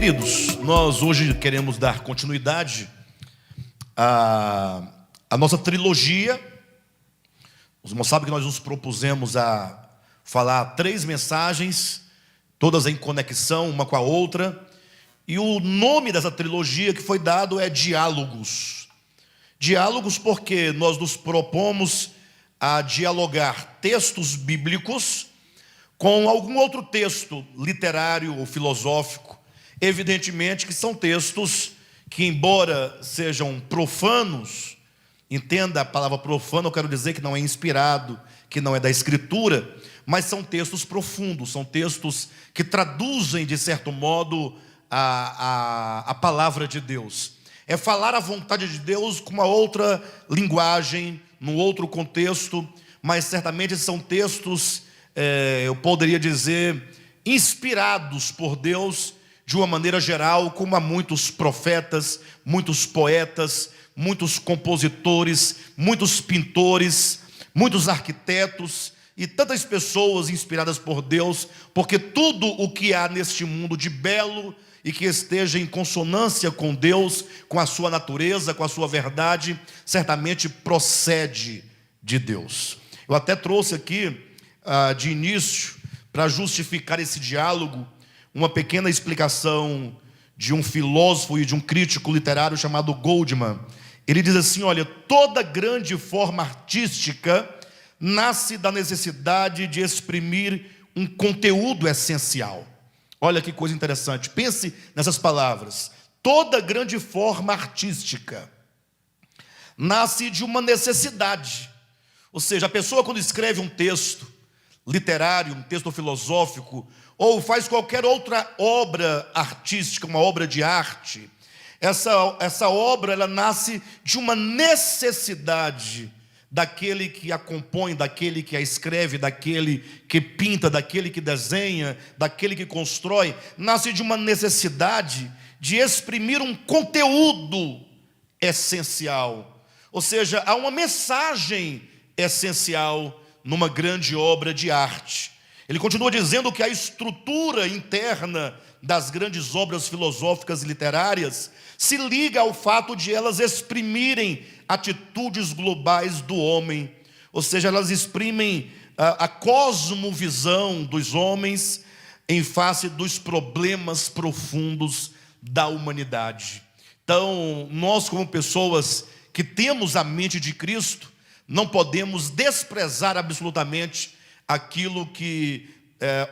Queridos, nós hoje queremos dar continuidade à nossa trilogia. Os irmãos sabem que nós nos propusemos a falar 3 mensagens, todas em conexão uma com a outra. E o nome dessa trilogia que foi dado é Diálogos. Diálogos porque nós nos propomos a dialogar textos bíblicos com algum outro texto literário ou filosófico. Evidentemente que são textos que, embora sejam profanos, entenda a palavra profano, eu quero dizer que não é inspirado, que não é da Escritura, mas são textos profundos, são textos que traduzem, de certo modo, a palavra de Deus. É falar a vontade de Deus com uma outra linguagem, num outro contexto, mas certamente são textos, eu poderia dizer, inspirados por Deus de uma maneira geral, como há muitos profetas, muitos poetas, muitos compositores, muitos pintores, muitos arquitetos e tantas pessoas inspiradas por Deus, porque tudo o que há neste mundo de belo e que esteja em consonância com Deus, com a sua natureza, com a sua verdade, certamente procede de Deus. Eu até trouxe aqui, de início, para justificar esse diálogo, uma pequena explicação de um filósofo e de um crítico literário chamado Goldman. Ele diz assim: olha, toda grande forma artística nasce da necessidade de exprimir um conteúdo essencial. Olha que coisa interessante, pense nessas palavras. Toda grande forma artística nasce de uma necessidade. Ou seja, a pessoa, quando escreve um texto literário, um texto filosófico, ou faz qualquer outra obra artística, uma obra de arte, essa obra ela nasce de uma necessidade daquele que a compõe, daquele que a escreve, daquele que pinta, daquele que desenha, daquele que constrói. Nasce de uma necessidade de exprimir um conteúdo essencial. Ou seja, há uma mensagem essencial numa grande obra de arte. Ele continua dizendo que a estrutura interna das grandes obras filosóficas e literárias se liga ao fato de elas exprimirem atitudes globais do homem, ou seja, elas exprimem a cosmovisão dos homens em face dos problemas profundos da humanidade. Então, nós como pessoas que temos a mente de Cristo, não podemos desprezar absolutamente aquilo que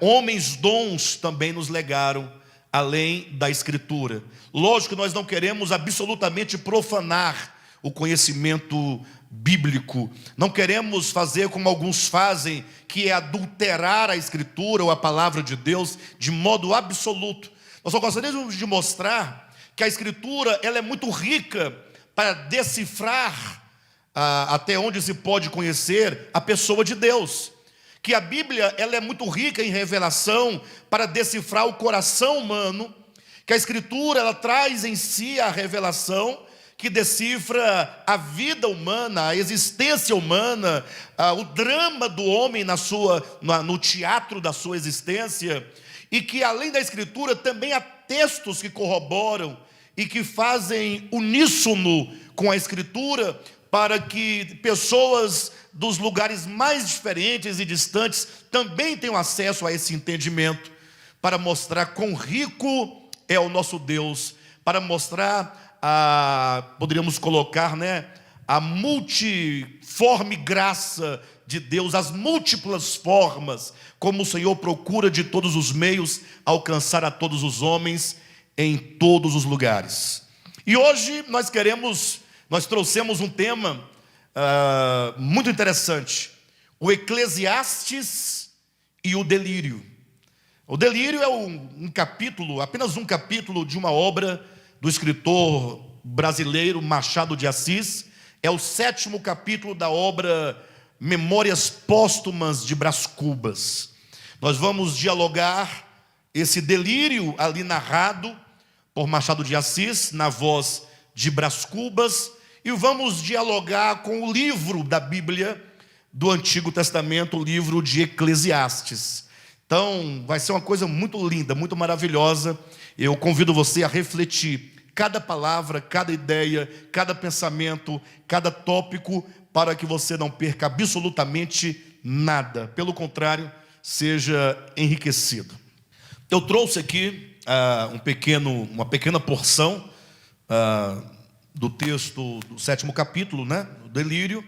homens dons também nos legaram, além da Escritura. Lógico que nós não queremos absolutamente profanar o conhecimento bíblico. Não queremos fazer como alguns fazem, que é adulterar a Escritura ou a palavra de Deus de modo absoluto. Nós só gostaríamos de mostrar que a Escritura ela é muito rica para decifrar até onde se pode conhecer a pessoa de Deus. Que a Bíblia ela é muito rica em revelação para decifrar o coração humano, que a Escritura ela traz em si a revelação que decifra a vida humana, a existência humana, o drama do homem no teatro da sua existência, e que além da Escritura também há textos que corroboram e que fazem uníssono com a Escritura, para que pessoas dos lugares mais diferentes e distantes também tenham acesso a esse entendimento, para mostrar quão rico é o nosso Deus, para mostrar poderíamos colocar, a multiforme graça de Deus, as múltiplas formas, como o Senhor procura de todos os meios alcançar a todos os homens em todos os lugares. E hoje nós trouxemos um tema muito interessante, o Eclesiastes e o delírio. O delírio é um capítulo, apenas um capítulo de uma obra do escritor brasileiro Machado de Assis. É o 7º capítulo da obra Memórias Póstumas de Brás Cubas. Nós vamos dialogar esse delírio ali narrado por Machado de Assis, na voz de Brás Cubas, e vamos dialogar com o livro da Bíblia do Antigo Testamento, o livro de Eclesiastes. Então, vai ser uma coisa muito linda, muito maravilhosa. Eu convido você a refletir cada palavra, cada ideia, cada pensamento, cada tópico, para que você não perca absolutamente nada. Pelo contrário, seja enriquecido. Eu trouxe aqui uma pequena porção do texto do 7º capítulo, né, do Delírio.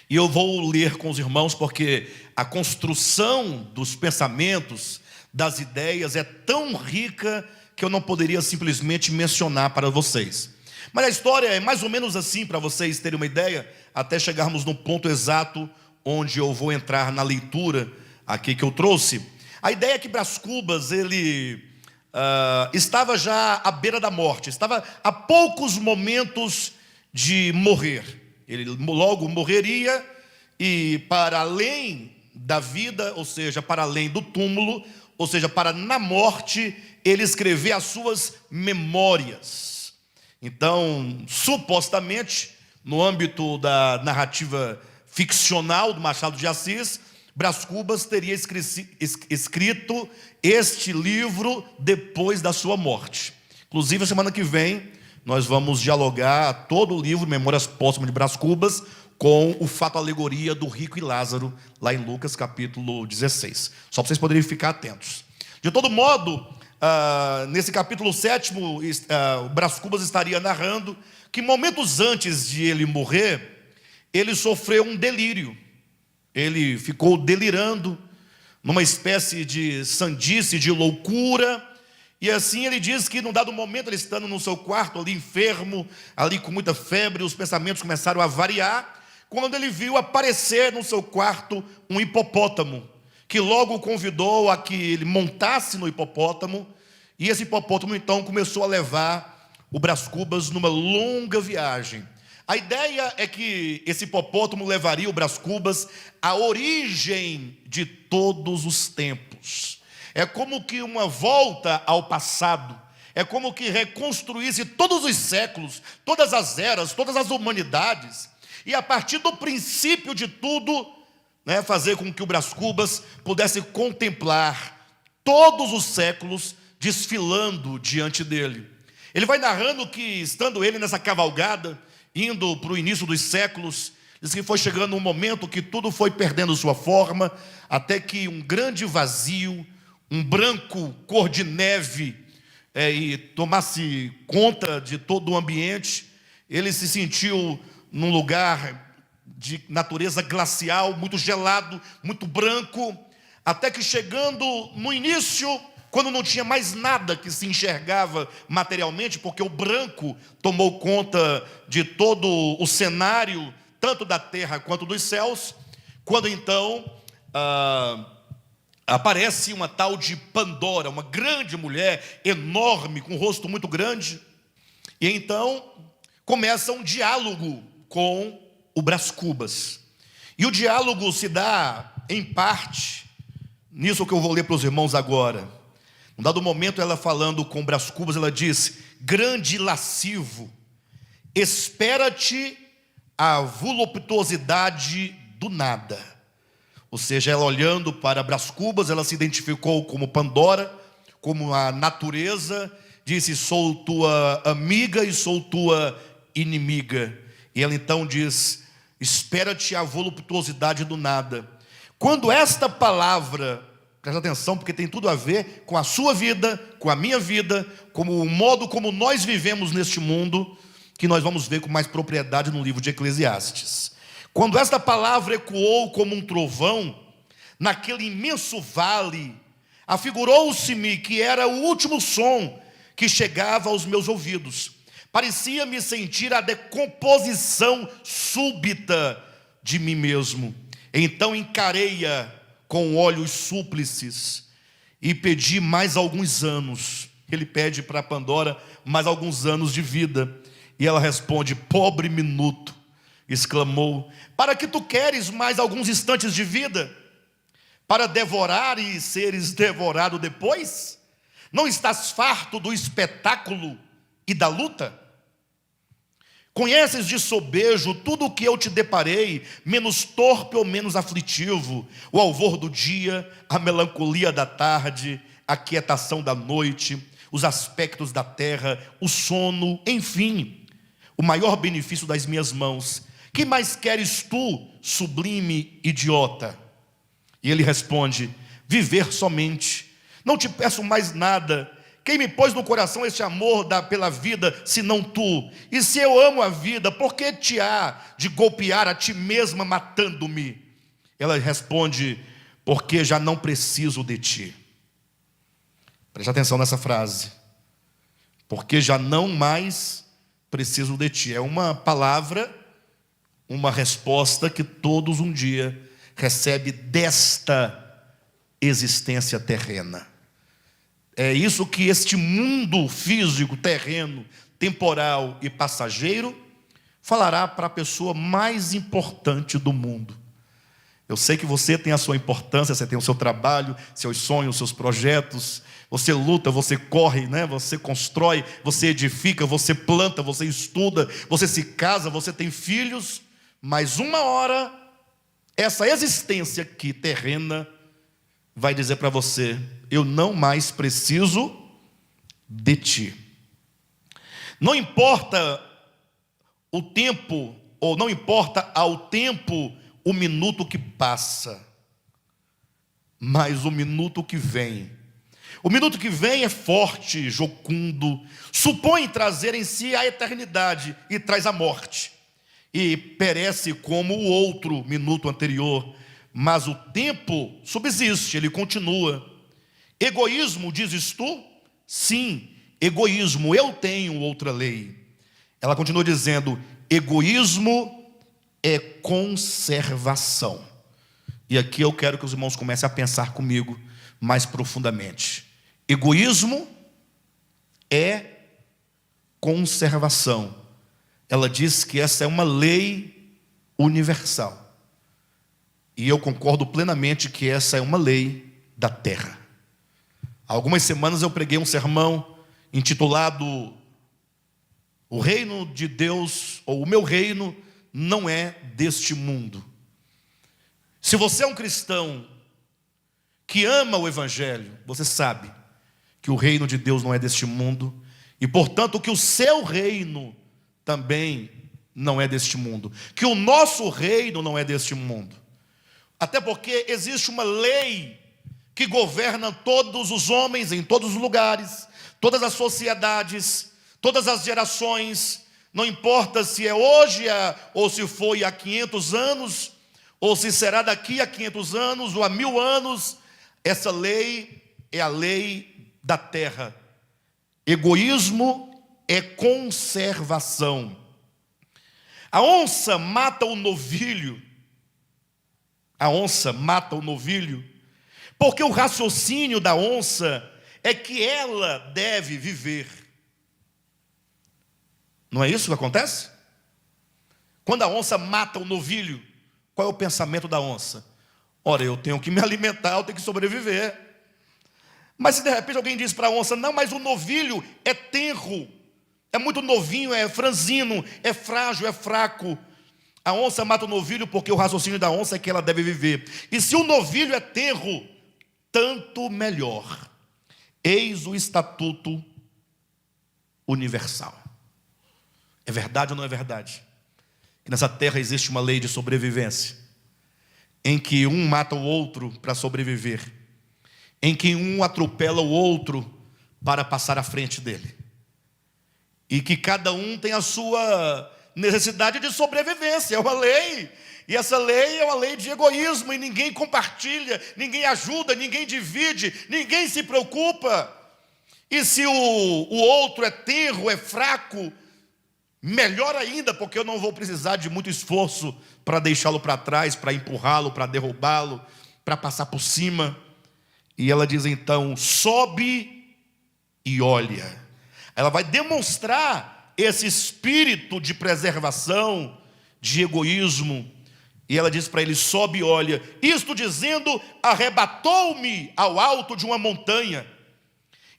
E eu vou ler com os irmãos, porque a construção dos pensamentos, das ideias, é tão rica que eu não poderia simplesmente mencionar para vocês. Mas a história é mais ou menos assim, para vocês terem uma ideia, até chegarmos no ponto exato onde eu vou entrar na leitura aqui que eu trouxe. A ideia é que Brás Cubas, ele estava já à beira da morte, estava a poucos momentos de morrer. Ele logo morreria, e para além da vida, ou seja, para além do túmulo, ou seja, para na morte, ele escrever as suas memórias. Então, supostamente, no âmbito da narrativa ficcional do Machado de Assis, Brás Cubas teria escrito este livro depois da sua morte. Inclusive, a semana que vem, nós vamos dialogar todo o livro Memórias Póstumas de Brás Cubas com o fato alegoria do rico e Lázaro, lá em Lucas capítulo 16. Só para vocês poderem ficar atentos. De todo modo, nesse capítulo 7º, o Brás Cubas estaria narrando que momentos antes de ele morrer, ele sofreu um delírio. Ele ficou delirando, numa espécie de sandice, de loucura. E assim ele diz que num dado momento, ele estando no seu quarto, ali enfermo, ali com muita febre, os pensamentos começaram a variar, quando ele viu aparecer no seu quarto um hipopótamo, que logo o convidou a que ele montasse no hipopótamo, e esse hipopótamo então começou a levar o Brás Cubas numa longa viagem. A ideia é que esse hipopótamo levaria o Brás Cubas à origem de todos os tempos. É como que uma volta ao passado, é como que reconstruísse todos os séculos, todas as eras, todas as humanidades, e a partir do princípio de tudo, né, fazer com que o Brás Cubas pudesse contemplar todos os séculos desfilando diante dele. Ele vai narrando que, estando ele nessa cavalgada, indo para o início dos séculos, diz que foi chegando um momento que tudo foi perdendo sua forma, até que um grande vazio, um branco cor de neve, e tomasse conta de todo o ambiente. Ele se sentiu num lugar de natureza glacial, muito gelado, muito branco, até que chegando no início, quando não tinha mais nada que se enxergava materialmente, porque o branco tomou conta de todo o cenário, tanto da terra quanto dos céus, quando então aparece uma tal de Pandora, uma grande mulher, enorme, com um rosto muito grande, e então começa um diálogo com o Brás Cubas. E o diálogo se dá, em parte, nisso que eu vou ler para os irmãos agora. Num dado momento, ela falando com o Brás Cubas, ela diz: grande lascivo, espera-te a voluptuosidade do nada. Ou seja, ela olhando para Brás Cubas, ela se identificou como Pandora, como a natureza, disse: sou tua amiga e sou tua inimiga. E ela então diz: espera-te a voluptuosidade do nada. Quando esta palavra, presta atenção, porque tem tudo a ver com a sua vida, com a minha vida, como o modo como nós vivemos neste mundo, que nós vamos ver com mais propriedade no livro de Eclesiastes. Quando esta palavra ecoou como um trovão, naquele imenso vale, afigurou-se-me que era o último som que chegava aos meus ouvidos. Parecia-me sentir a decomposição súbita de mim mesmo. Então encarei-a com olhos súplices e pedi mais alguns anos. Ele pede para Pandora mais alguns anos de vida. E ela responde: pobre minuto, exclamou, para que tu queres mais alguns instantes de vida? Para devorar e seres devorado depois? Não estás farto do espetáculo e da luta? Conheces de sobejo tudo o que eu te deparei, menos torpe ou menos aflitivo, o alvor do dia, a melancolia da tarde, a quietação da noite, os aspectos da terra, o sono, enfim, o maior benefício das minhas mãos. Que mais queres tu, sublime idiota? E ele responde: viver somente. Não te peço mais nada. Quem me pôs no coração este amor pela vida, senão tu? E se eu amo a vida, por que te há de golpear a ti mesma, matando-me? Ela responde: porque já não preciso de ti. Preste atenção nessa frase. Porque já não mais preciso de ti. É uma palavra, uma resposta que todos um dia recebem desta existência terrena. É isso que este mundo físico, terreno, temporal e passageiro falará para a pessoa mais importante do mundo. Eu sei que você tem a sua importância, você tem o seu trabalho, seus sonhos, seus projetos. Você luta, você corre, né? Você constrói, você edifica, você planta, você estuda, você se casa, você tem filhos. Mas uma hora, essa existência aqui terrena vai dizer para você: eu não mais preciso de ti. Não importa o tempo, ou não importa ao tempo o minuto que passa, mas o minuto que vem. O minuto que vem é forte, jucundo, supõe trazer em si a eternidade e traz a morte. E perece como o outro minuto anterior, mas o tempo subsiste, ele continua. Egoísmo, dizes tu? Sim, egoísmo, eu tenho outra lei. Ela continua dizendo: egoísmo é conservação. E aqui eu quero que os irmãos comecem a pensar comigo mais profundamente. Egoísmo é conservação. Ela diz que essa é uma lei universal. E eu concordo plenamente que essa é uma lei da terra. Há algumas semanas eu preguei um sermão intitulado O reino de Deus, ou o meu reino, não é deste mundo. Se você é um cristão que ama o evangelho, você sabe que o reino de Deus não é deste mundo, e portanto que o seu reino também não é deste mundo, que o nosso reino não é deste mundo. Até porque existe uma lei que governa todos os homens em todos os lugares, todas as sociedades, todas as gerações. Não importa se é hoje ou se foi há 500 anos, ou se será daqui a 500 anos ou a 1000 anos, essa lei é a lei da terra. Egoísmo é conservação. A onça mata o novilho. A onça mata o novilho porque o raciocínio da onça é que ela deve viver. Não é isso que acontece? Quando a onça mata o novilho, qual é o pensamento da onça? Ora, eu tenho que me alimentar, eu tenho que sobreviver. Mas se de repente alguém diz para a onça: não, mas o novilho é tenro, é muito novinho, é franzino, é frágil, é fraco. A onça mata o novilho porque o raciocínio da onça é que ela deve viver. E se o novilho é tenro, tanto melhor. Eis o estatuto universal. É verdade ou não é verdade? Que nessa terra existe uma lei de sobrevivência, em que um mata o outro para sobreviver, em que um atropela o outro para passar à frente dele, e que cada um tem a sua necessidade de sobrevivência. É uma lei, e essa lei é uma lei de egoísmo, e ninguém compartilha, ninguém ajuda, ninguém divide, ninguém se preocupa. E se o outro é tenro, é fraco, melhor ainda, porque eu não vou precisar de muito esforço para deixá-lo para trás, para empurrá-lo, para derrubá-lo, para passar por cima. E ela diz então: sobe e olha. Ela vai demonstrar esse espírito de preservação, de egoísmo. E ela diz para ele: sobe e olha. Isto dizendo, arrebatou-me ao alto de uma montanha.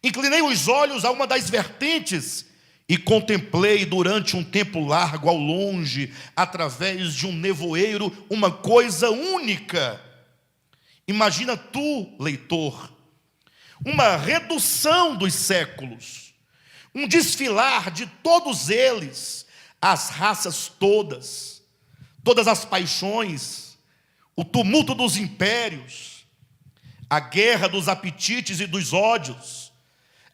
Inclinei os olhos a uma das vertentes E contemplei durante um tempo largo ao longe, através de um nevoeiro, uma coisa única. Imagina tu, leitor, uma redução dos séculos, um desfilar de todos eles, as raças todas, todas as paixões, o tumulto dos impérios, a guerra dos apetites e dos ódios,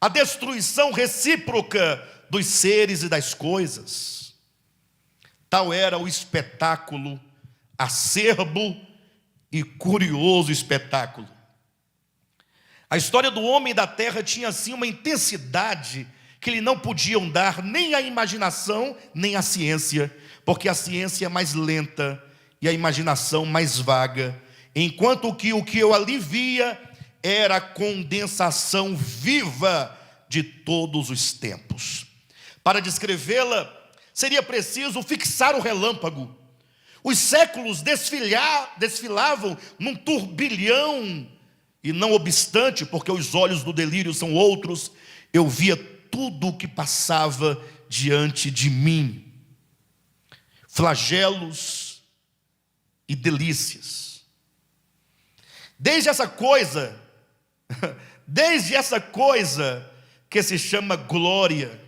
a destruição recíproca dos seres e das coisas. Tal era o espetáculo, acerbo e curioso espetáculo. A história do homem e da terra tinha assim uma intensidade que lhe não podiam dar nem a imaginação, nem a ciência, porque a ciência é mais lenta e a imaginação mais vaga, enquanto que o que eu ali via era a condensação viva de todos os tempos. Para descrevê-la, seria preciso fixar o relâmpago. Os séculos desfilavam num turbilhão, e não obstante, porque os olhos do delírio são outros, eu via tudo o que passava diante de mim. Flagelos e delícias. Desde essa coisa que se chama glória,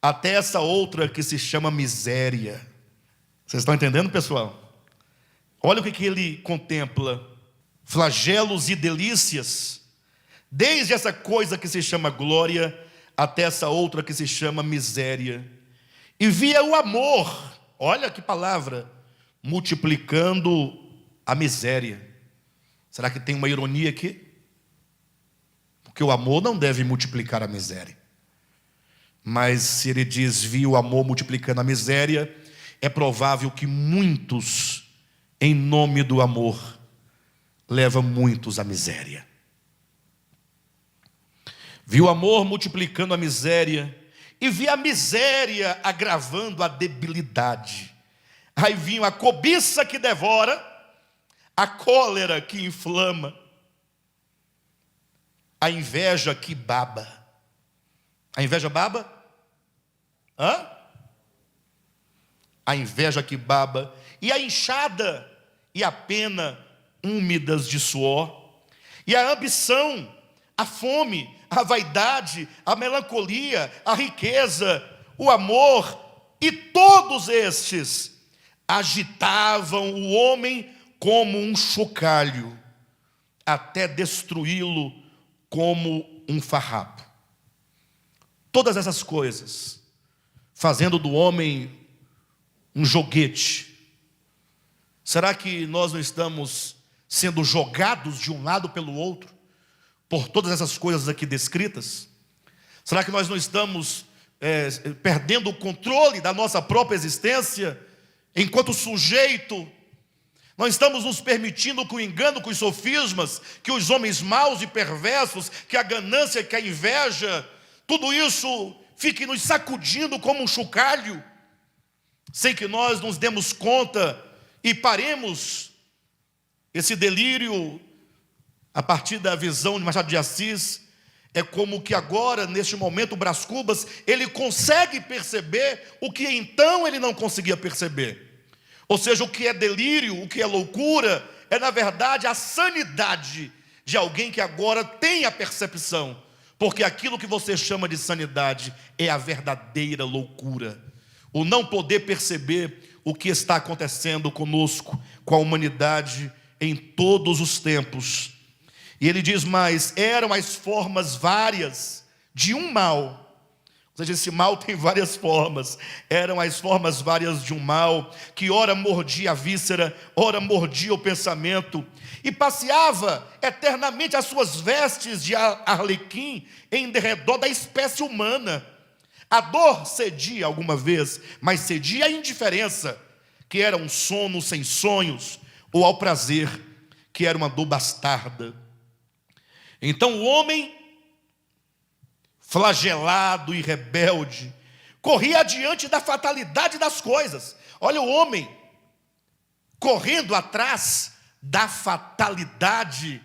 até essa outra que se chama miséria. Vocês estão entendendo, pessoal? Olha o que ele contempla. Flagelos e delícias, desde essa coisa que se chama glória, até essa outra que se chama miséria. E via o amor, olha que palavra, multiplicando a miséria. Será que tem uma ironia aqui? Porque o amor não deve multiplicar a miséria. Mas se ele diz, vi o amor multiplicando a miséria, é provável que muitos, em nome do amor, levam muitos à miséria. Vi o amor multiplicando a miséria, e vi a miséria agravando a debilidade. Aí vinha a cobiça que devora, a cólera que inflama, a inveja que baba. A inveja baba? A inveja que baba, e a enxada e a pena úmidas de suor, e a ambição, a fome, a vaidade, a melancolia, a riqueza, o amor, e todos estes agitavam o homem como um chocalho, até destruí-lo como um farrapo. Todas essas coisas, fazendo do homem um joguete. Será que nós não estamos sendo jogados de um lado pelo outro, por todas essas coisas aqui descritas? Será que nós não estamos perdendo o controle da nossa própria existência, enquanto sujeito? Nós estamos nos permitindo com o engano, com os sofismas, que os homens maus e perversos, que a ganância, que a inveja, tudo isso fique nos sacudindo como um chocalho, sem que nós nos demos conta e paremos esse delírio a partir da visão de Machado de Assis. É como que agora, neste momento, o Brás Cubas, ele consegue perceber o que então ele não conseguia perceber. Ou seja, o que é delírio, o que é loucura, é na verdade a sanidade de alguém que agora tem a percepção. Porque aquilo que você chama de sanidade é a verdadeira loucura. O não poder perceber o que está acontecendo conosco, com a humanidade em todos os tempos. E ele diz mais, eram as formas várias de um mal. Ou seja, esse mal tem várias formas. Eram as formas várias de um mal, que ora mordia a víscera, ora mordia o pensamento, e passeava eternamente as suas vestes de arlequim em derredor da espécie humana. A dor cedia alguma vez, mas cedia à indiferença, que era um sono sem sonhos, ou ao prazer, que era uma dor bastarda. Então o homem, flagelado e rebelde, corria adiante da fatalidade das coisas. Olha o homem correndo atrás da fatalidade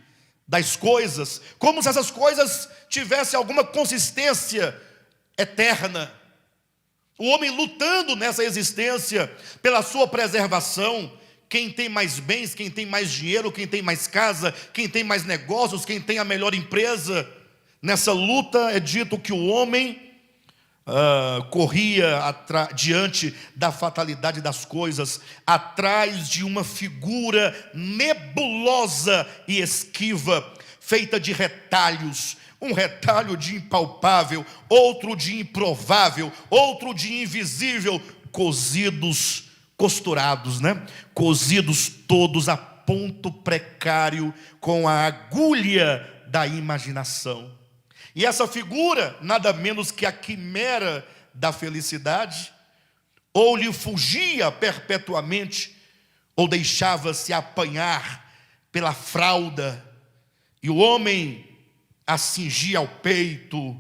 das coisas, como se essas coisas tivessem alguma consistência eterna. O homem lutando nessa existência pela sua preservação. Quem tem mais bens, quem tem mais dinheiro, quem tem mais casa, quem tem mais negócios, quem tem a melhor empresa. Nessa luta é dito que o homem corria diante da fatalidade das coisas, atrás de uma figura nebulosa e esquiva, feita de retalhos, um retalho de impalpável, outro de improvável, outro de invisível, costurados, cozidos todos a ponto precário com a agulha da imaginação. E essa figura, nada menos que a quimera da felicidade, ou lhe fugia perpetuamente, ou deixava-se apanhar pela fralda, e o homem a cingia ao peito,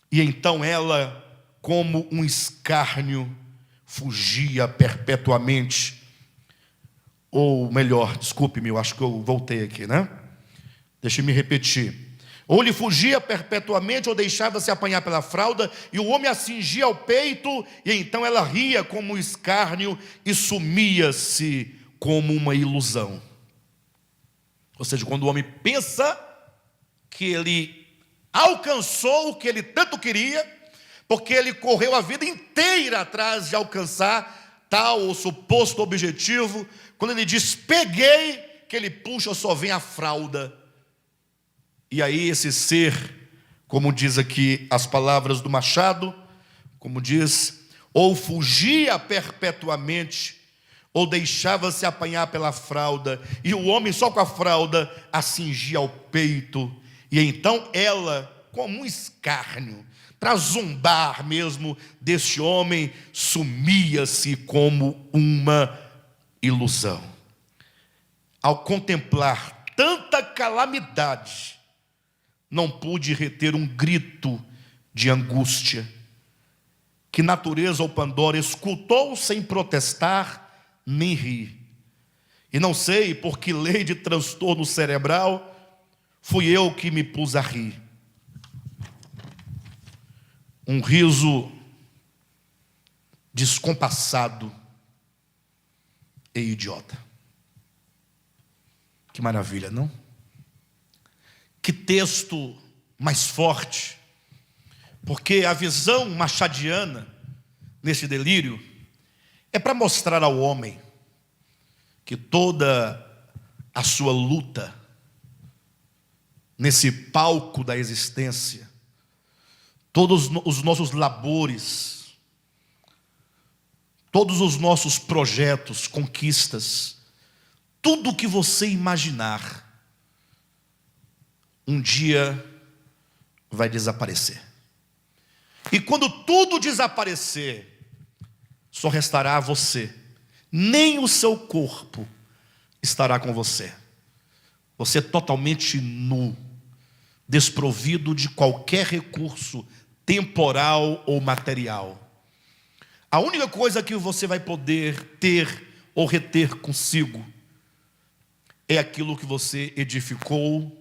e então ela, como um escárnio, fugia perpetuamente. Ou melhor, desculpe-me, eu acho que eu voltei aqui, Deixe-me repetir. Ou lhe fugia perpetuamente, ou deixava-se apanhar pela fralda, e o homem a cingia ao peito, e então ela ria como um escárnio, e sumia-se como uma ilusão. Ou seja, quando o homem pensa que ele alcançou o que ele tanto queria, porque ele correu a vida inteira atrás de alcançar tal ou suposto objetivo, quando ele diz, peguei, que ele puxa, só vem a fralda. E aí esse ser, como diz aqui as palavras do Machado, como diz, ou fugia perpetuamente, ou deixava-se apanhar pela fralda, e o homem só com a fralda a cingia ao peito, e então ela, como um escárnio, para zombar mesmo deste homem, sumia-se como uma ilusão. Ao contemplar tanta calamidade, não pude reter um grito de angústia, que natureza ou Pandora escutou sem protestar nem rir. E não sei por que lei de transtorno cerebral fui eu que me pus a rir. Um riso descompassado e idiota. Que maravilha, não? Que texto mais forte, porque a visão machadiana nesse delírio é para mostrar ao homem que toda a sua luta nesse palco da existência, todos os nossos labores, todos os nossos projetos, conquistas, tudo que você imaginar, um dia vai desaparecer. E quando tudo desaparecer, só restará você. Nem o seu corpo estará com você. Você totalmente nu, desprovido de qualquer recurso temporal ou material. A única coisa que você vai poder ter ou reter consigo é aquilo que você edificou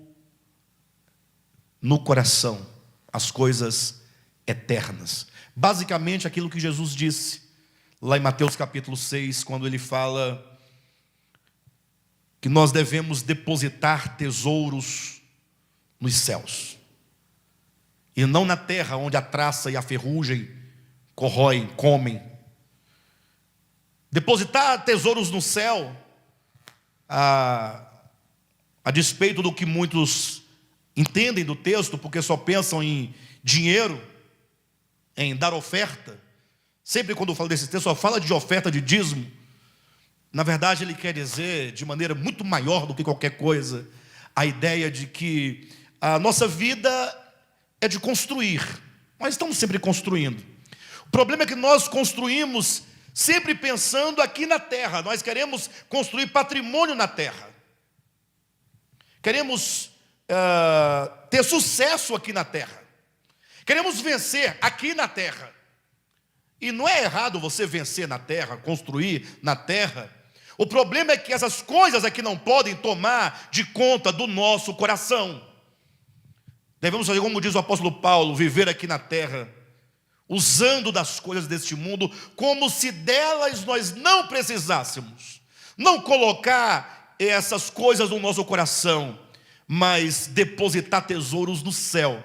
no coração, as coisas eternas. Basicamente aquilo que Jesus disse lá em Mateus capítulo 6, quando ele fala que nós devemos depositar tesouros nos céus, e não na terra, onde a traça e a ferrugem corroem, comem. Depositar tesouros no céu, a despeito do que muitos entendem do texto, porque só pensam em dinheiro, em dar oferta. Sempre quando eu falo desse texto, só fala de oferta, de dízimo. Na verdade, ele quer dizer, de maneira muito maior do que qualquer coisa, a ideia de que a nossa vida é de construir. Nós estamos sempre construindo. O problema é que nós construímos sempre pensando aqui na terra. Nós queremos construir patrimônio na terra. Queremos ter sucesso aqui na terra. Queremos vencer aqui na terra. E não é errado você vencer na terra, construir na terra. O problema é que essas coisas aqui não podem tomar de conta do nosso coração. Devemos fazer, como diz o apóstolo Paulo, viver aqui na terra usando das coisas deste mundo como se delas nós não precisássemos. Não colocar essas coisas no nosso coração, mas depositar tesouros no céu.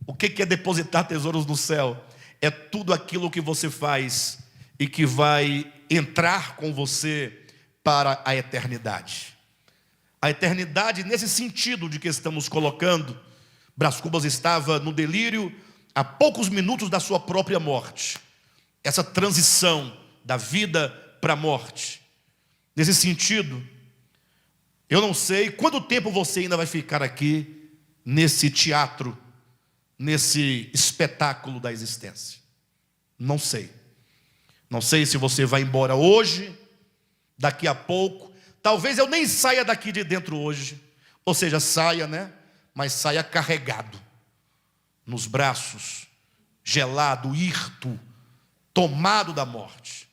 O que é depositar tesouros no céu? É tudo aquilo que você faz e que vai entrar com você para a eternidade. A eternidade nesse sentido de que estamos colocando. Brás Cubas estava no delírio a poucos minutos da sua própria morte. Essa transição da vida para a morte. Nesse sentido, eu não sei quanto tempo você ainda vai ficar aqui nesse teatro, nesse espetáculo da existência. Não sei. Não sei se você vai embora hoje, daqui a pouco. Talvez eu nem saia daqui de dentro hoje. Ou seja, saia, né? Mas saia carregado nos braços, gelado, hirto, tomado da morte.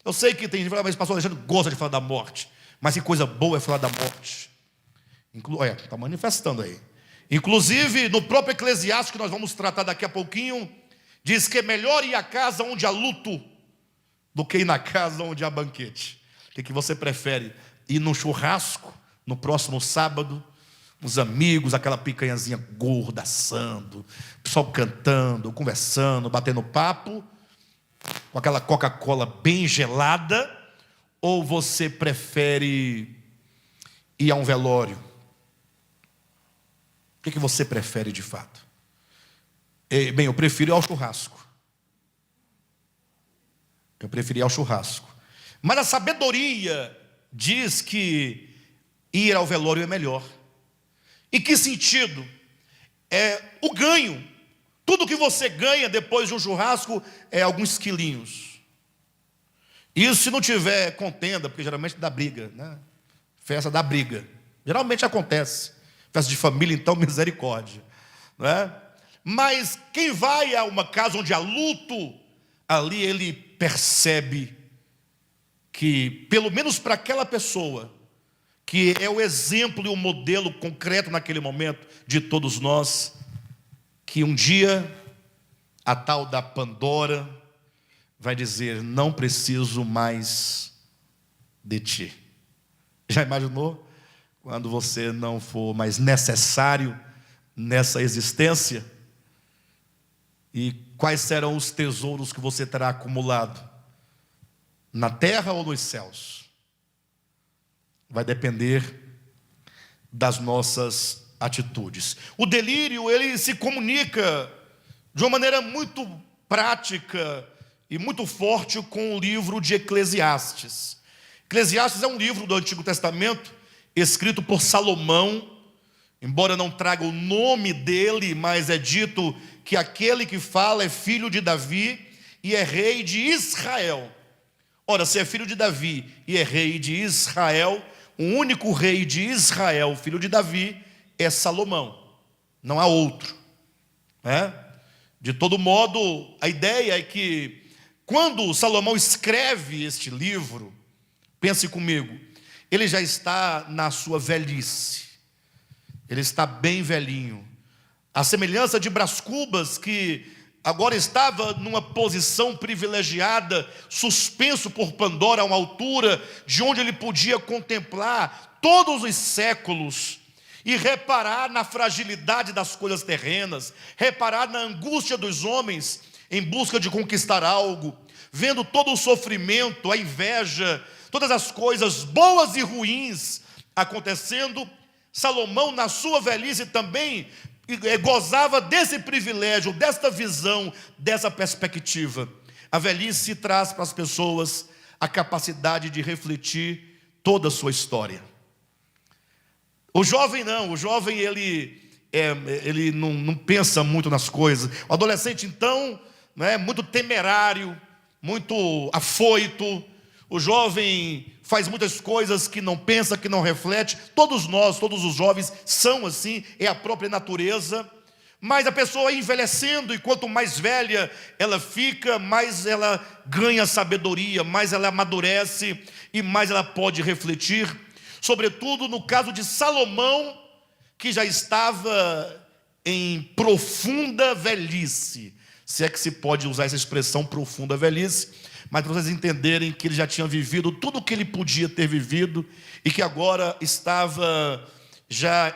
Eu sei que tem gente que fala, mas pastor Alexandre gosta de falar da morte. Mas que coisa boa é falar da morte. Olha, está manifestando aí. Inclusive, no próprio Eclesiastes, que nós vamos tratar daqui a pouquinho, diz que é melhor ir à casa onde há luto do que ir na casa onde há banquete. O que você prefere? Ir num churrasco, no próximo sábado, os amigos, aquela picanhazinha gorda, assando, o pessoal cantando, conversando, batendo papo, com aquela Coca-Cola bem gelada, ou você prefere ir a um velório? O que você prefere de fato? Bem, eu prefiro ir ao churrasco. Eu preferi ir ao churrasco. Mas a sabedoria diz que ir ao velório é melhor. Em que sentido? É o ganho. Tudo que você ganha depois de um churrasco é alguns quilinhos. Isso se não tiver contenda, porque geralmente dá briga, né? Festa dá briga. Geralmente acontece. Festa de família, então, misericórdia, né? Mas quem vai a uma casa onde há luto, ali ele percebe que, pelo menos para aquela pessoa, que é o exemplo e o modelo concreto naquele momento de todos nós, que um dia a tal da Pandora vai dizer, não preciso mais de ti. Já imaginou? Quando você não for mais necessário nessa existência? E quais serão os tesouros que você terá acumulado? Na terra ou nos céus? Vai depender das nossas atitudes. O delírio, ele se comunica de uma maneira muito prática e muito forte com o livro de Eclesiastes. Eclesiastes é um livro do Antigo Testamento, escrito por Salomão, embora não traga o nome dele, mas é dito que aquele que fala é filho de Davi e é rei de Israel. Ora, se é filho de Davi e é rei de Israel, o único rei de Israel, filho de Davi, é Salomão. Não há outro, né? De todo modo, a ideia é que quando Salomão escreve este livro, pense comigo, ele já está na sua velhice. Ele está bem velhinho. A semelhança de Brás Cubas, que agora estava numa posição privilegiada, suspenso por Pandora a uma altura de onde ele podia contemplar todos os séculos e reparar na fragilidade das coisas terrenas, reparar na angústia dos homens em busca de conquistar algo, vendo todo o sofrimento, a inveja, todas as coisas boas e ruins acontecendo. Salomão, na sua velhice, também gozava desse privilégio, desta visão, dessa perspectiva. A velhice traz para as pessoas a capacidade de refletir toda a sua história. O jovem não, o jovem ele não pensa muito nas coisas. O adolescente, então, é muito temerário, muito afoito. O jovem faz muitas coisas que não pensa, que não reflete. Todos nós, todos os jovens são assim, é a própria natureza. Mas a pessoa vai envelhecendo, e quanto mais velha ela fica, mais ela ganha sabedoria, mais ela amadurece e mais ela pode refletir. Sobretudo no caso de Salomão, que já estava em profunda velhice. se é que se pode usar essa expressão profunda velhice, mas para vocês entenderem que ele já tinha vivido tudo o que ele podia ter vivido e que agora estava já,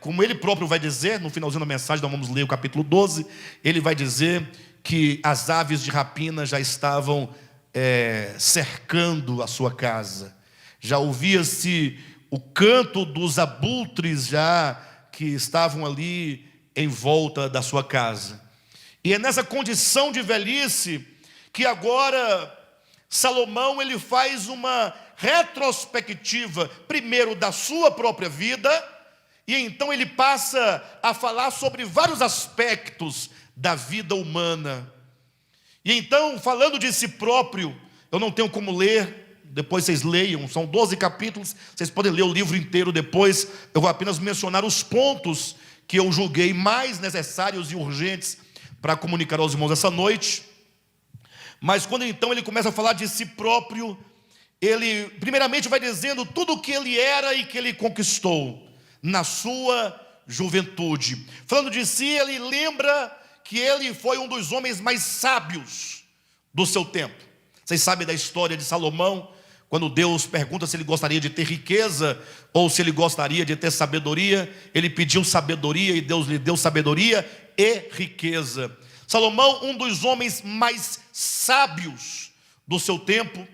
como ele próprio vai dizer, no finalzinho da mensagem, nós vamos ler o capítulo 12, ele vai dizer que as aves de rapina já estavam cercando a sua casa, já ouvia-se o canto dos abutres já que estavam ali em volta da sua casa. E é nessa condição de velhice que agora Salomão ele faz uma retrospectiva, primeiro da sua própria vida, e então ele passa a falar sobre vários aspectos da vida humana. E então, falando de si próprio, eu não tenho como ler, depois vocês leiam, são 12 capítulos, vocês podem ler o livro inteiro depois, eu vou apenas mencionar os pontos que eu julguei mais necessários e urgentes para comunicar aos irmãos essa noite. Mas quando então ele começa a falar de si próprio, ele primeiramente vai dizendo tudo o que ele era e que ele conquistou na sua juventude. Falando de si, ele lembra que ele foi um dos homens mais sábios do seu tempo. Vocês sabem da história de Salomão, quando Deus pergunta se ele gostaria de ter riqueza ou se ele gostaria de ter sabedoria. Ele pediu sabedoria e Deus lhe deu sabedoria e riqueza. Salomão, um dos homens mais sábios do seu tempo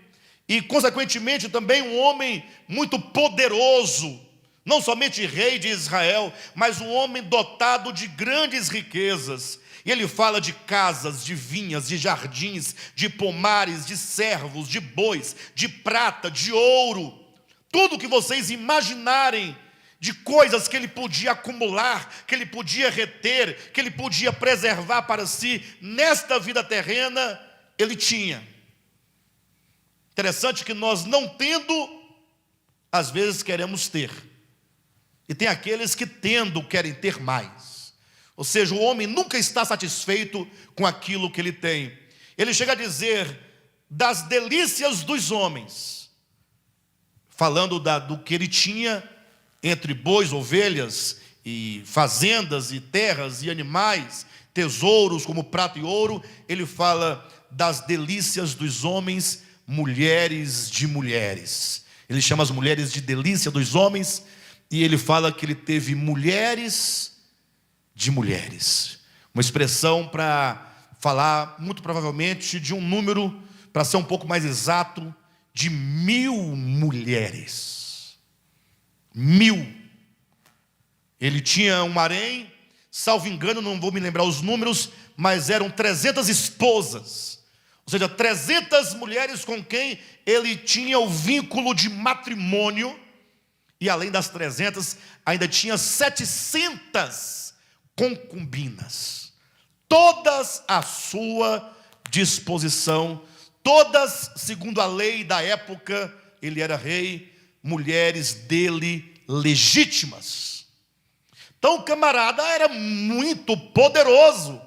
e, consequentemente, também um homem muito poderoso, não somente rei de Israel, mas um homem dotado de grandes riquezas. E ele fala de casas, de vinhas, de jardins, de pomares, de servos, de bois, de prata, de ouro. Tudo que vocês imaginarem de coisas que ele podia acumular, que ele podia reter, que ele podia preservar para si, nesta vida terrena, ele tinha. Interessante que nós, não tendo, às vezes queremos ter. E tem aqueles que, tendo, querem ter mais. Ou seja, o homem nunca está satisfeito com aquilo que ele tem. Ele chega a dizer das delícias dos homens, falando do que ele tinha entre bois, ovelhas, e fazendas, e terras, e animais, tesouros como prata e ouro. Ele fala das delícias dos homens, mulheres de mulheres. Ele chama as mulheres de delícia dos homens, e ele fala que ele teve mulheres de mulheres. Uma expressão para falar, muito provavelmente, de um número, para ser um pouco mais exato, de 1000 mulheres. 1000. Ele tinha um harém, salvo engano, não vou me lembrar os números, mas eram 300 esposas. Ou seja, 300 mulheres com quem ele tinha o vínculo de matrimônio. E além das 300, ainda tinha 700 concubinas, todas à sua disposição, todas segundo a lei da época. Ele era rei, mulheres dele legítimas. Então o camarada era muito poderoso.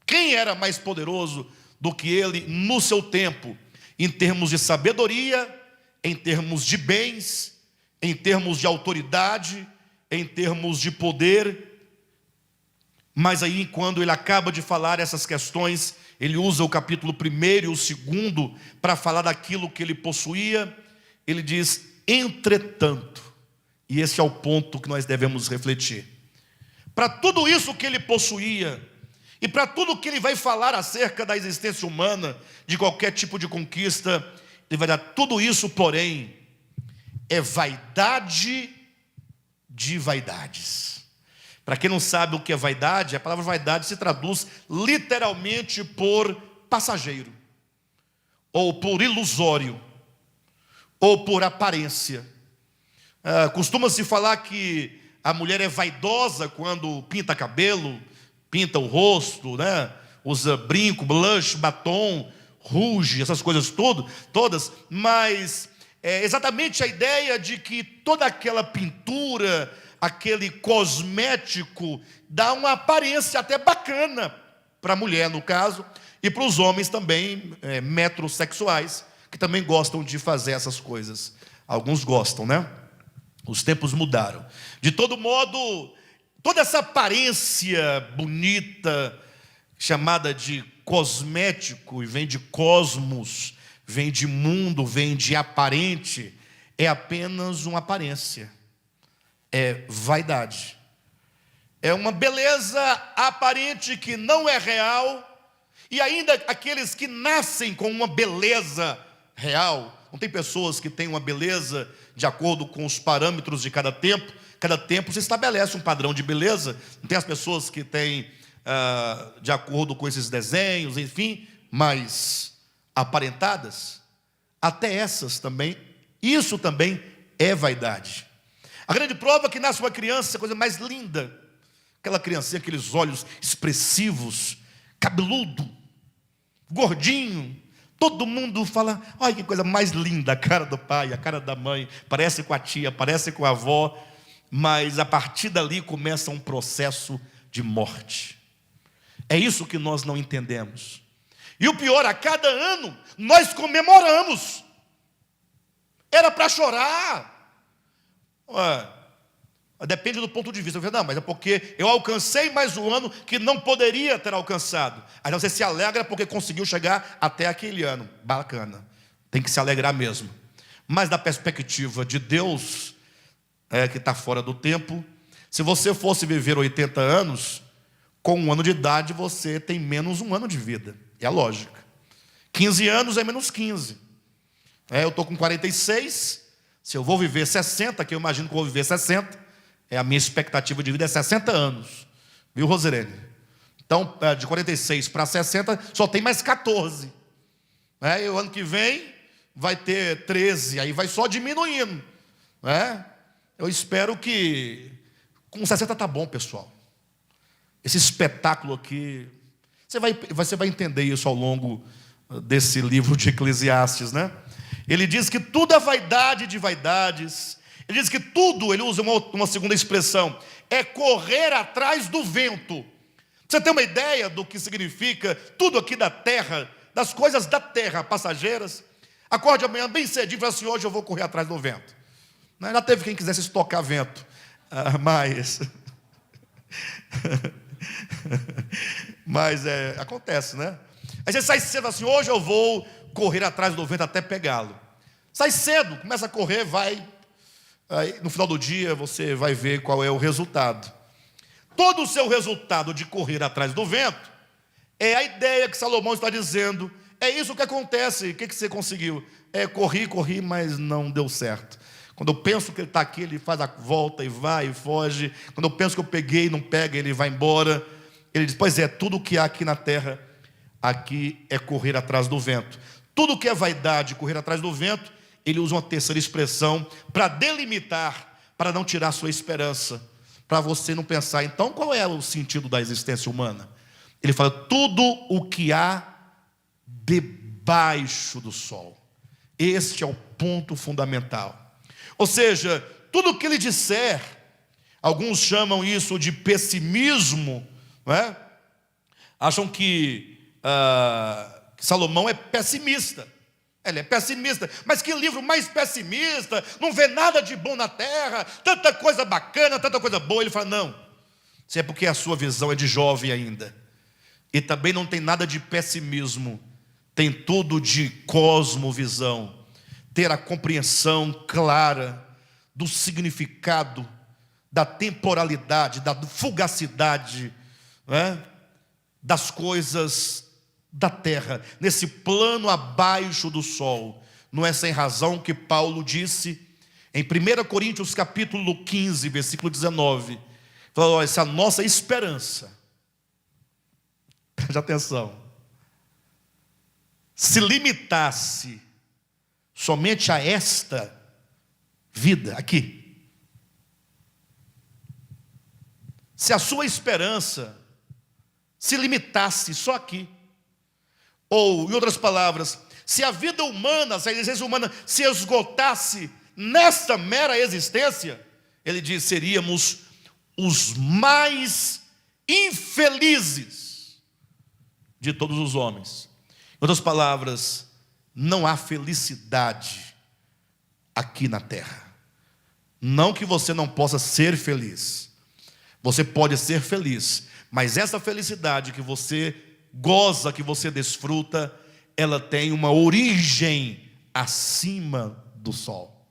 Quem era mais poderoso do que ele no seu tempo, em termos de sabedoria, em termos de bens, em termos de autoridade, em termos de poder? Mas aí, quando ele acaba de falar essas questões, ele usa o capítulo 1 e o 2 para falar daquilo que ele possuía. Ele diz, entretanto, e esse é o ponto que nós devemos refletir, para tudo isso que ele possuía, e para tudo que ele vai falar acerca da existência humana, de qualquer tipo de conquista, ele vai dar tudo isso, porém, é vaidade de vaidades. Para quem não sabe o que é vaidade, a palavra vaidade se traduz literalmente por passageiro, ou por ilusório, ou por aparência. Costuma-se falar que a mulher é vaidosa quando pinta cabelo, pinta o rosto, né? Usa brinco, blush, batom, rouge, essas coisas todas, mas é exatamente a ideia de que toda aquela pintura, aquele cosmético, dá uma aparência até bacana para a mulher, no caso, e para os homens também, metrosexuais, que também gostam de fazer essas coisas. Alguns gostam, né? Os tempos mudaram. De todo modo, toda essa aparência bonita chamada de cosmético, e vem de cosmos, vem de mundo, vem de aparente, é apenas uma aparência, é vaidade. É uma beleza aparente que não é real, e ainda aqueles que nascem com uma beleza real. Não tem pessoas que têm uma beleza de acordo com os parâmetros de cada tempo se estabelece um padrão de beleza. Não tem as pessoas que têm de acordo com esses desenhos, enfim, mas aparentadas, até essas também, isso também é vaidade. A grande prova é que nasce uma criança, a coisa mais linda, aquela criancinha, aqueles olhos expressivos, cabeludo, gordinho, todo mundo fala, olha que coisa mais linda, a cara do pai, a cara da mãe, parece com a tia, parece com a avó, mas a partir dali começa um processo de morte. É isso que nós não entendemos. E o pior, a cada ano nós comemoramos. Era para chorar. Depende do ponto de vista. Não, mas é porque eu alcancei mais um ano que não poderia ter alcançado. Aí você se alegra porque conseguiu chegar até aquele ano. Bacana. Tem que se alegrar mesmo. Mas da perspectiva de Deus, que está fora do tempo, se você fosse viver 80 anos, com 1 ano de idade você tem menos 1 ano de vida. É a lógica. 15 anos é menos 15. Eu estou com 46. Se eu vou viver 60, que eu imagino que eu vou viver 60, a minha expectativa de vida é 60 anos. Viu, Roserene? Então, de 46 para 60, só tem mais 14. E o ano que vem vai ter 13, aí vai só diminuindo. Eu espero que com 60 tá bom, pessoal. Esse espetáculo aqui, você vai entender isso ao longo desse livro de Eclesiastes, né? Ele diz que tudo é vaidade de vaidades. Ele diz que tudo, ele usa uma segunda expressão, é correr atrás do vento. Você tem uma ideia do que significa tudo aqui da terra, das coisas da terra, passageiras? Acorde amanhã bem cedinho e fala assim, hoje eu vou correr atrás do vento. Já teve quem quisesse estocar vento, mas acontece, né? Aí você sai cedo assim, hoje eu vou correr atrás do vento até pegá-lo. Sai cedo, começa a correr, vai. Aí, no final do dia, você vai ver qual é o resultado. Todo o seu resultado de correr atrás do vento é a ideia que Salomão está dizendo. É isso que acontece. O que você conseguiu? Corri, mas não deu certo. Quando eu penso que ele está aqui, ele faz a volta e vai e foge. Quando eu penso que eu peguei e não pega, ele vai embora. Ele diz, pois é, tudo que há aqui na terra, aqui é correr atrás do vento. Tudo que é vaidade, correr atrás do vento, ele usa uma terceira expressão para delimitar, para não tirar sua esperança, para você não pensar, então qual é o sentido da existência humana? Ele fala, tudo o que há debaixo do sol. Este é o ponto fundamental. Ou seja, tudo o que ele disser, alguns chamam isso de pessimismo, não é? Acham que Salomão é pessimista. Ele é pessimista, mas que livro mais pessimista, não vê nada de bom na terra, tanta coisa bacana, tanta coisa boa. Ele fala, não, isso é porque a sua visão é de jovem ainda, e também não tem nada de pessimismo, tem tudo de cosmovisão, ter a compreensão clara do significado, da temporalidade, da fugacidade, das coisas da terra, nesse plano abaixo do sol. Não é sem razão que Paulo disse em 1 Coríntios capítulo 15, versículo 19, falou, essa é a nossa esperança, preste atenção, se limitasse somente a esta vida aqui, se a sua esperança se limitasse só aqui, ou, em outras palavras, se a vida humana, se a existência humana se esgotasse nesta mera existência, ele diz, seríamos os mais infelizes de todos os homens. Em outras palavras, não há felicidade aqui na terra. Não que você não possa ser feliz, Você pode ser feliz, mas essa felicidade que você goza, que você desfruta, ela tem uma origem acima do sol,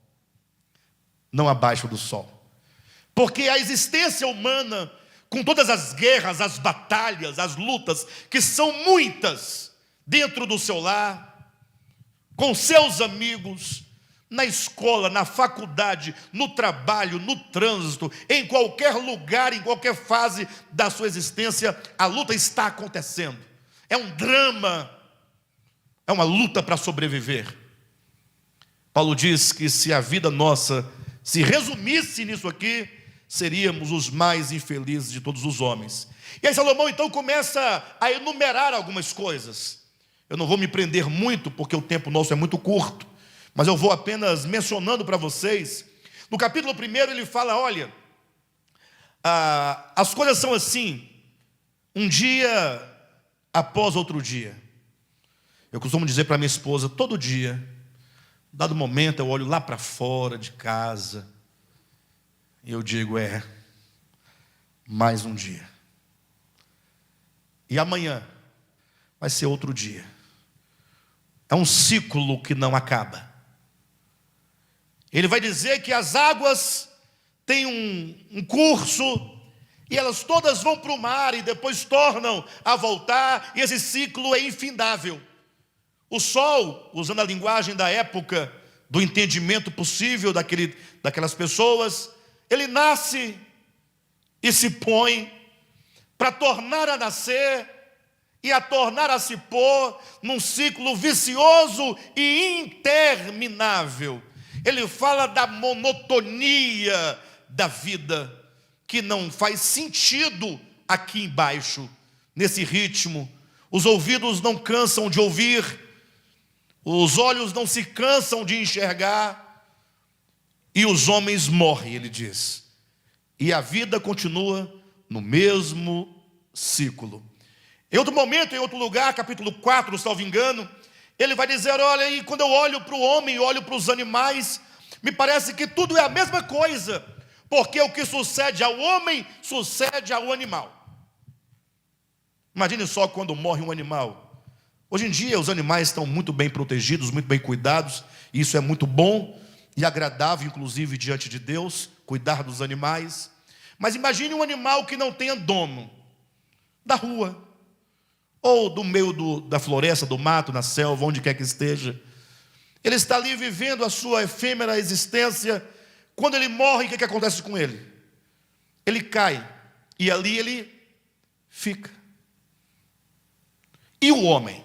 não abaixo do sol. Porque a existência humana, com todas as guerras, as batalhas, as lutas, que são muitas, dentro do seu lar, com seus amigos, na escola, na faculdade, no trabalho, no trânsito, em qualquer lugar, em qualquer fase da sua existência, a luta está acontecendo. É um drama, é uma luta para sobreviver. Paulo diz que se a vida nossa se resumisse nisso aqui, seríamos os mais infelizes de todos os homens. E aí Salomão então começa a enumerar algumas coisas. Eu não vou me prender muito, porque o tempo nosso é muito curto, mas eu vou apenas mencionando para vocês. No capítulo 1 ele fala, olha, as coisas são assim, um dia após outro dia. Eu costumo dizer para minha esposa, todo dia, dado momento eu olho lá para fora de casa, e eu digo, mais um dia. E amanhã vai ser outro dia. É um ciclo que não acaba. Ele vai dizer que as águas têm um curso, e elas todas vão para o mar, e depois tornam a voltar, e esse ciclo é infindável. O sol, usando a linguagem da época, do entendimento possível daquelas pessoas, ele nasce e se põe para tornar a nascer e a tornar a se pôr num ciclo vicioso e interminável. Ele fala da monotonia da vida, que não faz sentido aqui embaixo, nesse ritmo. Os ouvidos não cansam de ouvir, os olhos não se cansam de enxergar, e os homens morrem, ele diz. E a vida continua no mesmo ciclo. Em outro momento, em outro lugar, capítulo 4, salvo engano, ele vai dizer, olha, e quando eu olho para o homem, olho para os animais, me parece que tudo é a mesma coisa, porque o que sucede ao homem, sucede ao animal. Imagine só quando morre um animal. Hoje em dia os animais estão muito bem protegidos, muito bem cuidados, e isso é muito bom e agradável, inclusive diante de Deus, cuidar dos animais. Mas imagine um animal que não tenha dono, da rua, ou do meio da floresta, do mato, na selva, onde quer que esteja. Ele está ali vivendo a sua efêmera existência. Quando ele morre, o que acontece com ele? Ele cai, e ali ele fica. E o homem?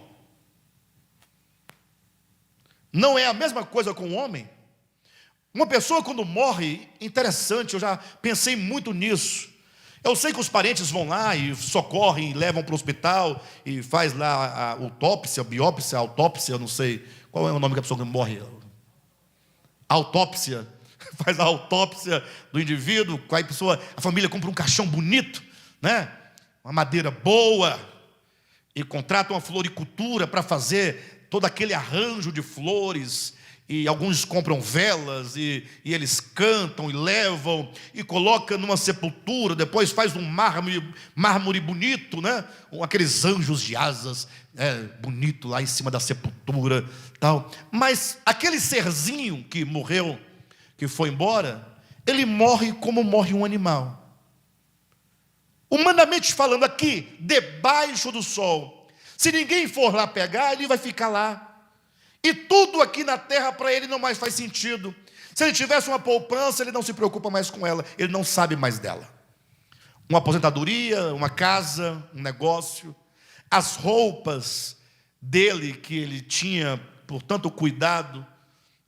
Não é a mesma coisa com o homem? Uma pessoa quando morre, interessante, eu já pensei muito nisso. Eu sei que os parentes vão lá e socorrem, levam para o hospital e faz lá a autópsia, biópsia, autópsia, eu não sei qual é o nome que a pessoa que morre. Autópsia, faz a autópsia do indivíduo, aí a família compra um caixão bonito, né? Uma madeira boa, e contrata uma floricultura para fazer todo aquele arranjo de flores. E alguns compram velas, e eles cantam e levam, e colocam numa sepultura, depois faz um mármore bonito, né? Aqueles anjos de asas, bonito lá em cima da sepultura, tal. Mas aquele serzinho que morreu, que foi embora, ele morre como morre um animal. Humanamente falando aqui, debaixo do sol, se ninguém for lá pegar, ele vai ficar lá. E tudo aqui na terra para ele não mais faz sentido. Se ele tivesse uma poupança, ele não se preocupa mais com ela, ele não sabe mais dela. Uma aposentadoria, uma casa, um negócio, as roupas dele que ele tinha por tanto cuidado,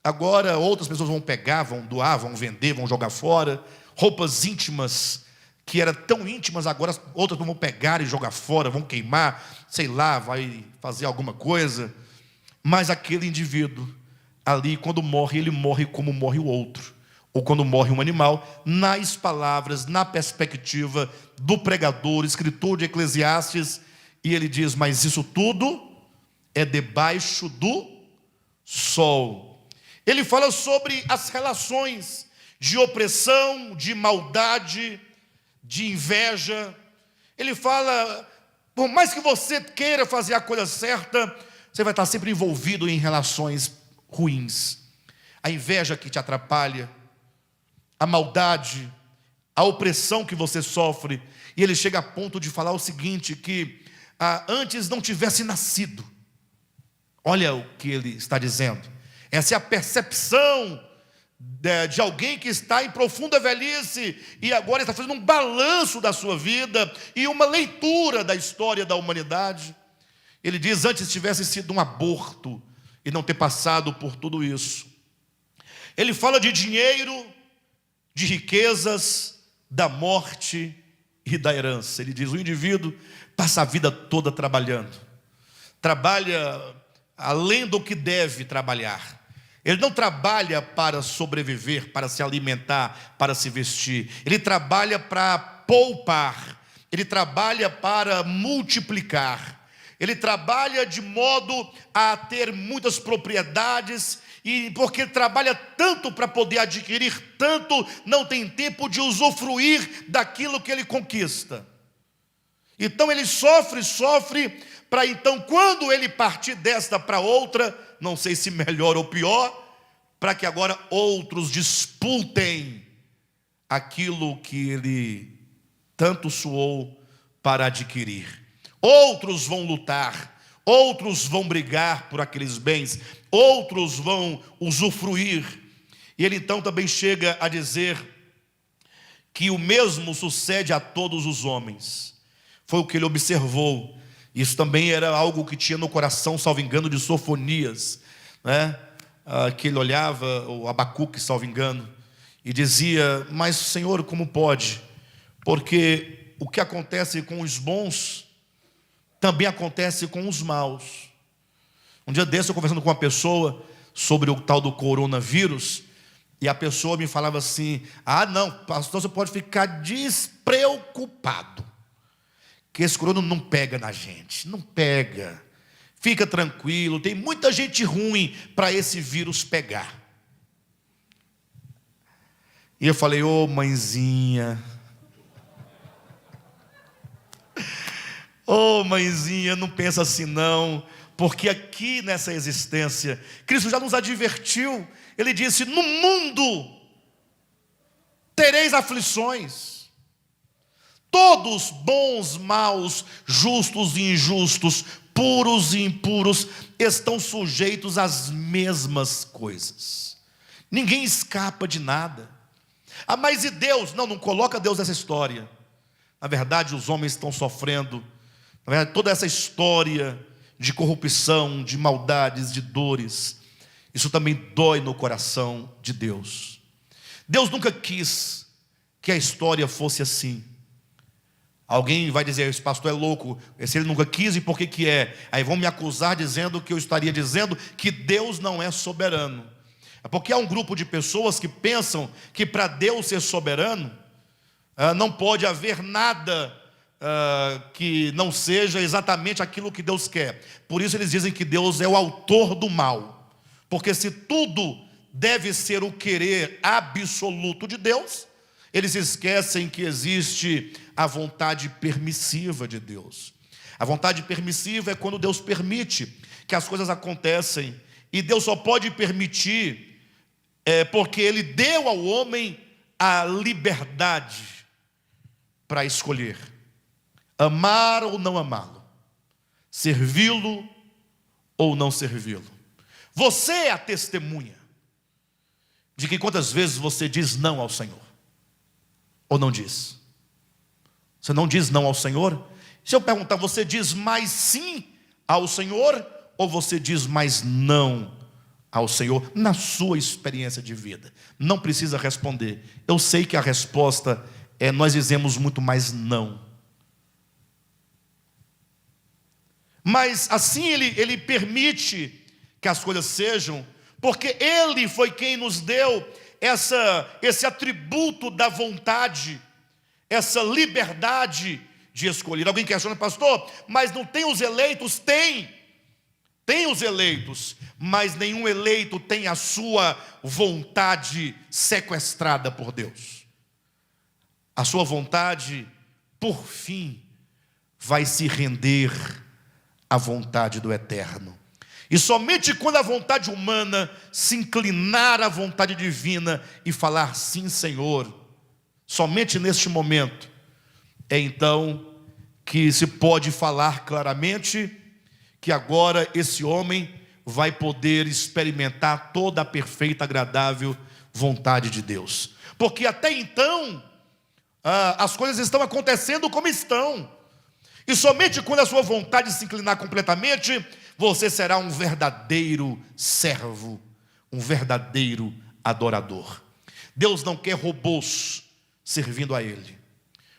agora outras pessoas vão pegar, vão doar, vão vender, vão jogar fora. Roupas íntimas, que eram tão íntimas, agora outras vão pegar e jogar fora, vão queimar, sei lá, vai fazer alguma coisa. Mas aquele indivíduo ali, quando morre, ele morre como morre o outro, ou quando morre um animal, nas palavras, na perspectiva do pregador, escritor de Eclesiastes, e ele diz, mas isso tudo é debaixo do sol. Ele fala sobre as relações de opressão, de maldade, de inveja. Ele fala, por mais que você queira fazer a coisa certa, você vai estar sempre envolvido em relações ruins. A inveja que te atrapalha, a maldade, a opressão que você sofre. E ele chega a ponto de falar o seguinte, que antes não tivesse nascido. Olha o que ele está dizendo. Essa é a percepção de alguém que está em profunda velhice e agora está fazendo um balanço da sua vida e uma leitura da história da humanidade. Ele diz, antes tivesse sido um aborto e não ter passado por tudo isso. Ele fala de dinheiro, de riquezas, da morte e da herança. Ele diz, o indivíduo passa a vida toda trabalhando. Trabalha além do que deve trabalhar. Ele não trabalha para sobreviver, para se alimentar, para se vestir. Ele trabalha para poupar. Ele trabalha para multiplicar. Ele trabalha de modo a ter muitas propriedades. E porque ele trabalha tanto para poder adquirir tanto, não tem tempo de usufruir daquilo que ele conquista. Então ele sofre, para então, quando ele partir desta para outra, não sei se melhor ou pior, para que agora outros disputem aquilo que ele tanto suou para adquirir. Outros vão lutar, outros vão brigar por aqueles bens, outros vão usufruir. E ele então também chega a dizer que o mesmo sucede a todos os homens. Foi o que ele observou. Isso também era algo que tinha no coração, salvo engano, de Sofonias, né? Que ele olhava, o Abacuque, salvo engano, e dizia, mas Senhor, como pode? Porque o que acontece com os bons, também acontece com os maus. Um dia desse eu conversando com uma pessoa sobre o tal do coronavírus, e a pessoa me falava assim, não, pastor, você pode ficar despreocupado, que esse corona não pega na gente, não pega, fica tranquilo, tem muita gente ruim para esse vírus pegar. E eu falei, ô mãezinha, não pensa assim não, porque aqui nessa existência, Cristo já nos advertiu, ele disse, no mundo tereis aflições, todos bons, maus, justos e injustos, puros e impuros, estão sujeitos às mesmas coisas. Ninguém escapa de nada. Mas e Deus? Não coloca Deus nessa história. Na verdade, os homens estão sofrendo. Na verdade, toda essa história de corrupção, de maldades, de dores, isso também dói no coração de Deus. Deus nunca quis que a história fosse assim. Alguém vai dizer, esse pastor é louco, esse ele nunca quis e por que é? Aí vão me acusar dizendo que eu estaria dizendo que Deus não é soberano. É porque há um grupo de pessoas que pensam que para Deus ser soberano, não pode haver nada que não seja exatamente aquilo que Deus quer. Por isso eles dizem que Deus é o autor do mal. Porque se tudo deve ser o querer absoluto de Deus, eles esquecem que existe a vontade permissiva de Deus. A vontade permissiva é quando Deus permite que as coisas acontecem. E Deus só pode permitir porque Ele deu ao homem a liberdade para escolher. Amar ou não amá-lo. Servi-lo ou não servi-lo. Você é a testemunha de que quantas vezes você diz não ao Senhor. Ou não diz? Você não diz não ao Senhor? Se eu perguntar, você diz mais sim ao Senhor? Ou você diz mais não ao Senhor? Na sua experiência de vida. Não precisa responder. Eu sei que a resposta é, nós dizemos muito mais não. Mas assim ele permite que as coisas sejam, porque Ele foi quem nos deu esse atributo da vontade, essa liberdade de escolher. Alguém questiona, pastor, mas não tem os eleitos? Tem os eleitos, mas nenhum eleito tem a sua vontade sequestrada por Deus. a sua vontade, por fim, vai se render à vontade do Eterno. E somente quando a vontade humana se inclinar à vontade divina e falar sim, Senhor, somente neste momento, é então que se pode falar claramente que agora esse homem vai poder experimentar toda a perfeita, agradável vontade de Deus. Porque até então, as coisas estão acontecendo como estão. E somente quando a sua vontade se inclinar completamente, você será um verdadeiro servo, um verdadeiro adorador. Deus não quer robôs servindo a Ele,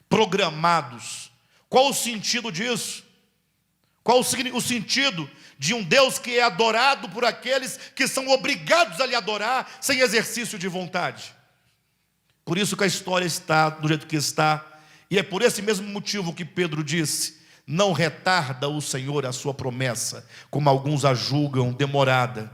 programados. Qual o sentido disso? Qual o sentido de um Deus que é adorado por aqueles que são obrigados a lhe adorar sem exercício de vontade? Por isso que a história está do jeito que está, e é por esse mesmo motivo que Pedro disse: não retarda o Senhor a sua promessa, como alguns a julgam demorada.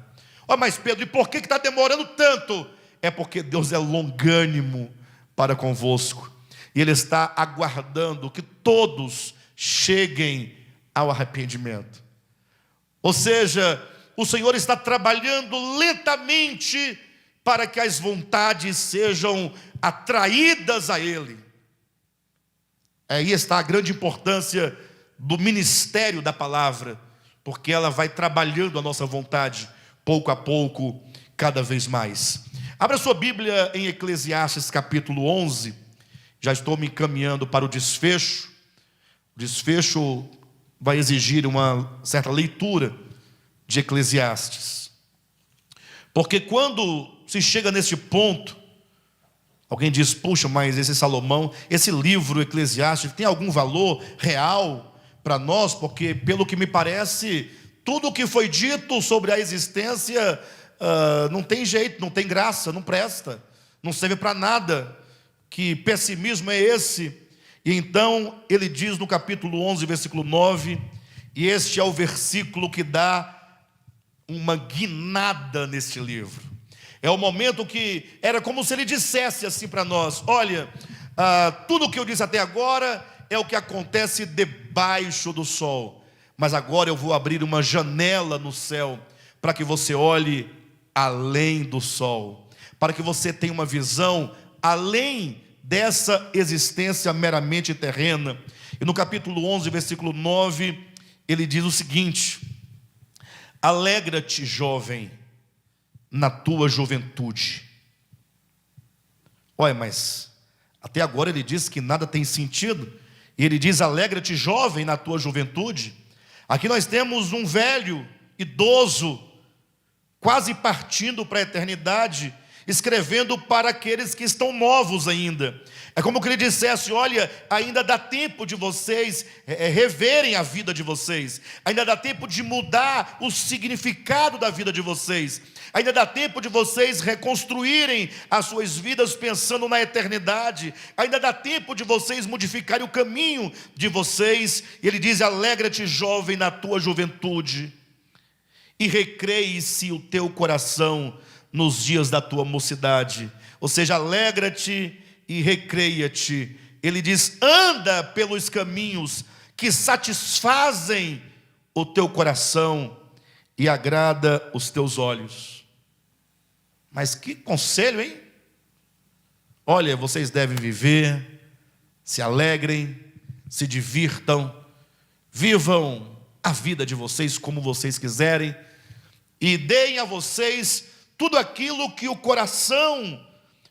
Mas Pedro, e por que está demorando tanto? É porque Deus é longânimo para convosco, e Ele está aguardando que todos cheguem ao arrependimento. Ou seja, o Senhor está trabalhando lentamente para que as vontades sejam atraídas a Ele. Aí está a grande importância do ministério da palavra, porque ela vai trabalhando a nossa vontade, pouco a pouco, cada vez mais. Abra sua Bíblia em Eclesiastes capítulo 11, já estou me encaminhando para o desfecho. O desfecho vai exigir uma certa leitura de Eclesiastes, porque quando se chega nesse ponto, alguém diz: puxa, mas esse Salomão, esse livro Eclesiastes tem algum valor real para nós? Porque pelo que me parece, tudo o que foi dito sobre a existência não tem jeito, não tem graça, não presta, não serve para nada. Que pessimismo é esse? E então ele diz no capítulo 11, versículo 9, e este é o versículo que dá uma guinada neste livro. É o momento que era como se ele dissesse assim para nós: olha, tudo o que eu disse até agora é o que acontece debaixo do sol, mas agora eu vou abrir uma janela no céu, para que você olhe além do sol, para que você tenha uma visão além dessa existência meramente terrena. E no capítulo 11, versículo 9, ele diz o seguinte: alegra-te, jovem, na tua juventude. Olha, mas até agora ele diz que nada tem sentido, e ele diz: alegra-te, jovem, na tua juventude. Aqui nós temos um velho, idoso, quase partindo para a eternidade, escrevendo para aqueles que estão novos ainda. É como que ele dissesse: olha, ainda dá tempo de vocês reverem a vida de vocês, ainda dá tempo de mudar o significado da vida de vocês, ainda dá tempo de vocês reconstruírem as suas vidas pensando na eternidade, ainda dá tempo de vocês modificarem o caminho de vocês. E ele diz: alegra-te, jovem, na tua juventude, e recreie-se o teu coração nos dias da tua mocidade. Ou seja, alegra-te e recreia-te. Ele diz: anda pelos caminhos que satisfazem o teu coração e agrada os teus olhos. Mas que conselho, hein? Olha, vocês devem viver, se alegrem, se divirtam, vivam a vida de vocês como vocês quiserem, e deem a vocês tudo aquilo que o coração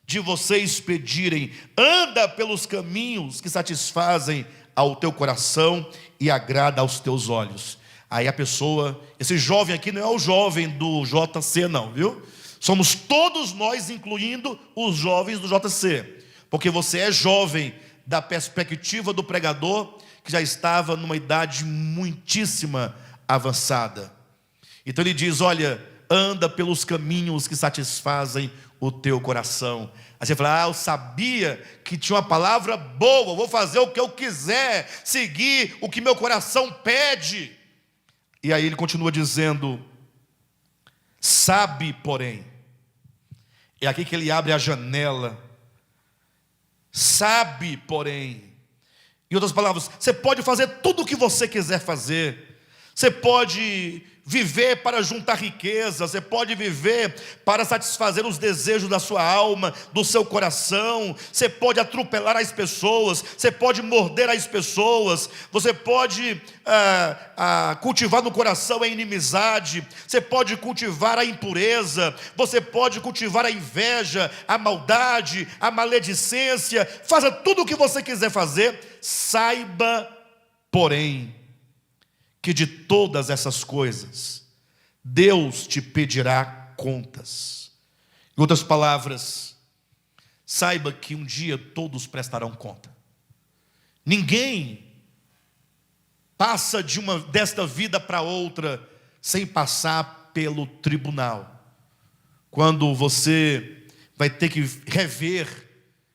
de vocês pedirem. Anda pelos caminhos que satisfazem ao teu coração e agrada aos teus olhos. Aí a pessoa, esse jovem aqui não é o jovem do JC não, viu? Somos todos nós, incluindo os jovens do JC, porque você é jovem da perspectiva do pregador, que já estava numa idade muitíssima avançada. Então ele diz: olha, anda pelos caminhos que satisfazem o teu coração. Aí você fala: eu sabia que tinha uma palavra boa, vou fazer o que eu quiser, seguir o que meu coração pede. E aí ele continua dizendo: sabe, porém, é aqui que ele abre a janela, Sabe, porém, em outras palavras, você pode fazer tudo o que você quiser fazer. Você pode viver para juntar riqueza, você pode viver para satisfazer os desejos da sua alma, do seu coração, você pode atropelar as pessoas, você pode morder as pessoas, você pode cultivar no coração a inimizade, você pode cultivar a impureza, você pode cultivar a inveja, a maldade, a maledicência. Faça tudo o que você quiser fazer. Saiba, porém, que de todas essas coisas Deus te pedirá contas. Em outras palavras, saiba que um dia todos prestarão conta. Ninguém passa desta vida para outra sem passar pelo tribunal. Quando você vai ter que rever,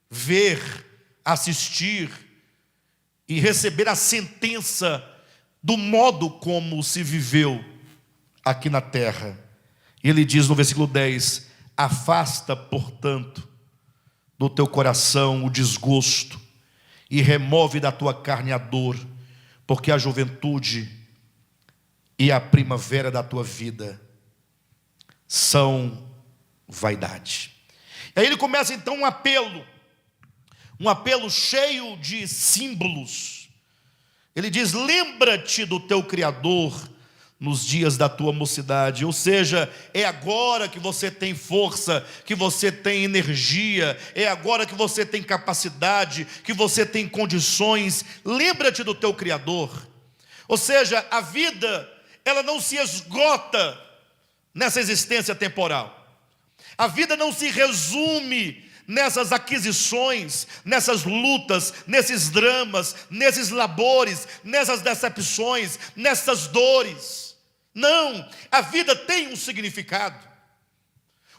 ver, assistir e receber a sentença do modo como se viveu aqui na terra. E ele diz no versículo 10: afasta, portanto, do teu coração o desgosto, e remove da tua carne a dor, porque a juventude e a primavera da tua vida são vaidade. E aí ele começa então um apelo cheio de símbolos. Ele diz: lembra-te do teu Criador nos dias da tua mocidade. Ou seja, é agora que você tem força, que você tem energia, é agora que você tem capacidade, que você tem condições. Lembra-te do teu Criador. Ou seja, a vida, ela não se esgota nessa existência temporal. A vida não se resume nessas aquisições, nessas lutas, nesses dramas, nesses labores, nessas decepções, nessas dores. Não, a vida tem um significado.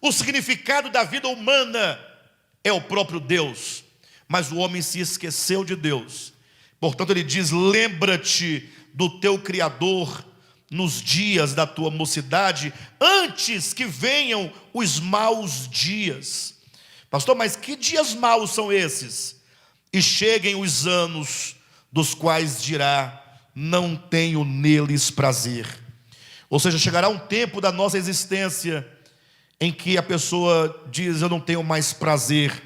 O significado da vida humana é o próprio Deus, mas o homem se esqueceu de Deus. Portanto, ele diz: lembra-te do teu Criador nos dias da tua mocidade, antes que venham os maus dias. Pastor, mas que dias maus são esses? E cheguem os anos dos quais dirá: não tenho neles prazer. Ou seja, chegará um tempo da nossa existência em que a pessoa diz: eu não tenho mais prazer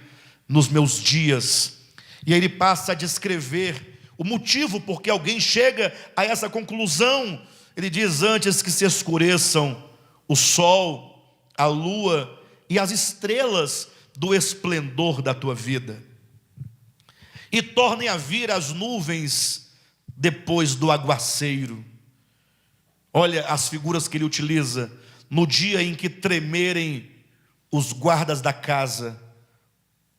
nos meus dias. E aí ele passa a descrever o motivo porque alguém chega a essa conclusão. Ele diz: antes que se escureçam o sol, a lua e as estrelas do esplendor da tua vida, e tornem a vir as nuvens depois do aguaceiro. Olha as figuras que ele utiliza: no dia em que tremerem os guardas da casa,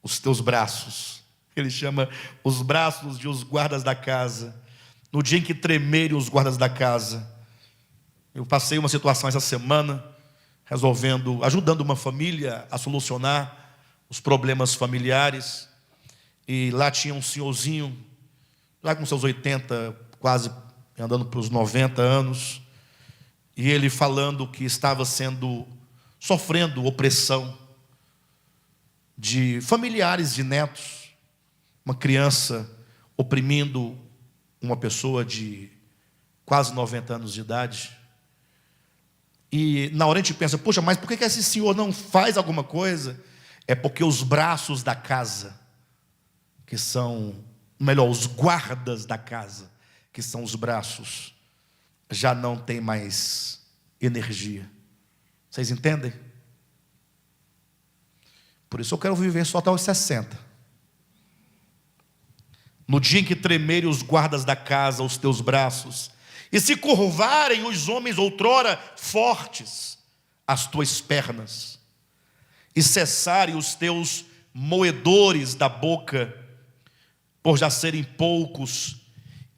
os teus braços. Ele chama os braços de os guardas da casa. No dia em que tremerem os guardas da casa. Eu passei uma situação essa semana, ajudando uma família a solucionar os problemas familiares. E lá tinha um senhorzinho, lá com seus 80, quase andando para os 90 anos. E ele falando que estava sofrendo opressão de familiares, de netos. Uma criança oprimindo uma pessoa de quase 90 anos de idade. E na hora a gente pensa: poxa, mas por que esse senhor não faz alguma coisa? É porque os braços da casa, que são, melhor, os guardas da casa, que são os braços, já não tem mais energia. Vocês entendem? Por isso eu quero viver só até os 60. No dia em que tremerem os guardas da casa, os teus braços, e se curvarem os homens outrora fortes, as tuas pernas, e cessarem os teus moedores da boca, por já serem poucos,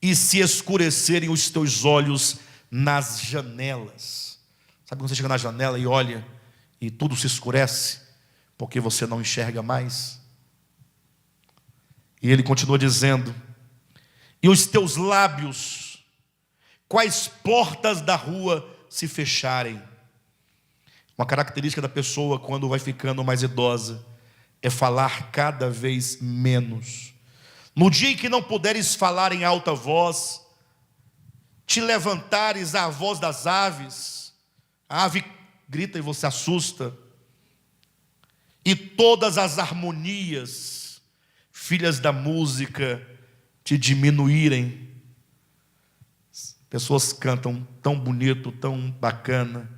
e se escurecerem os teus olhos nas janelas. Sabe quando você chega na janela e olha, e tudo se escurece, porque você não enxerga mais? E ele continua dizendo: e os teus lábios, quais portas da rua se fecharem. Uma característica da pessoa quando vai ficando mais idosa é falar cada vez menos. No dia em que não puderes falar em alta voz, te levantares à voz das aves, a ave grita e você assusta, e todas as harmonias, filhas da música, te diminuírem. Pessoas cantam tão bonito, tão bacana,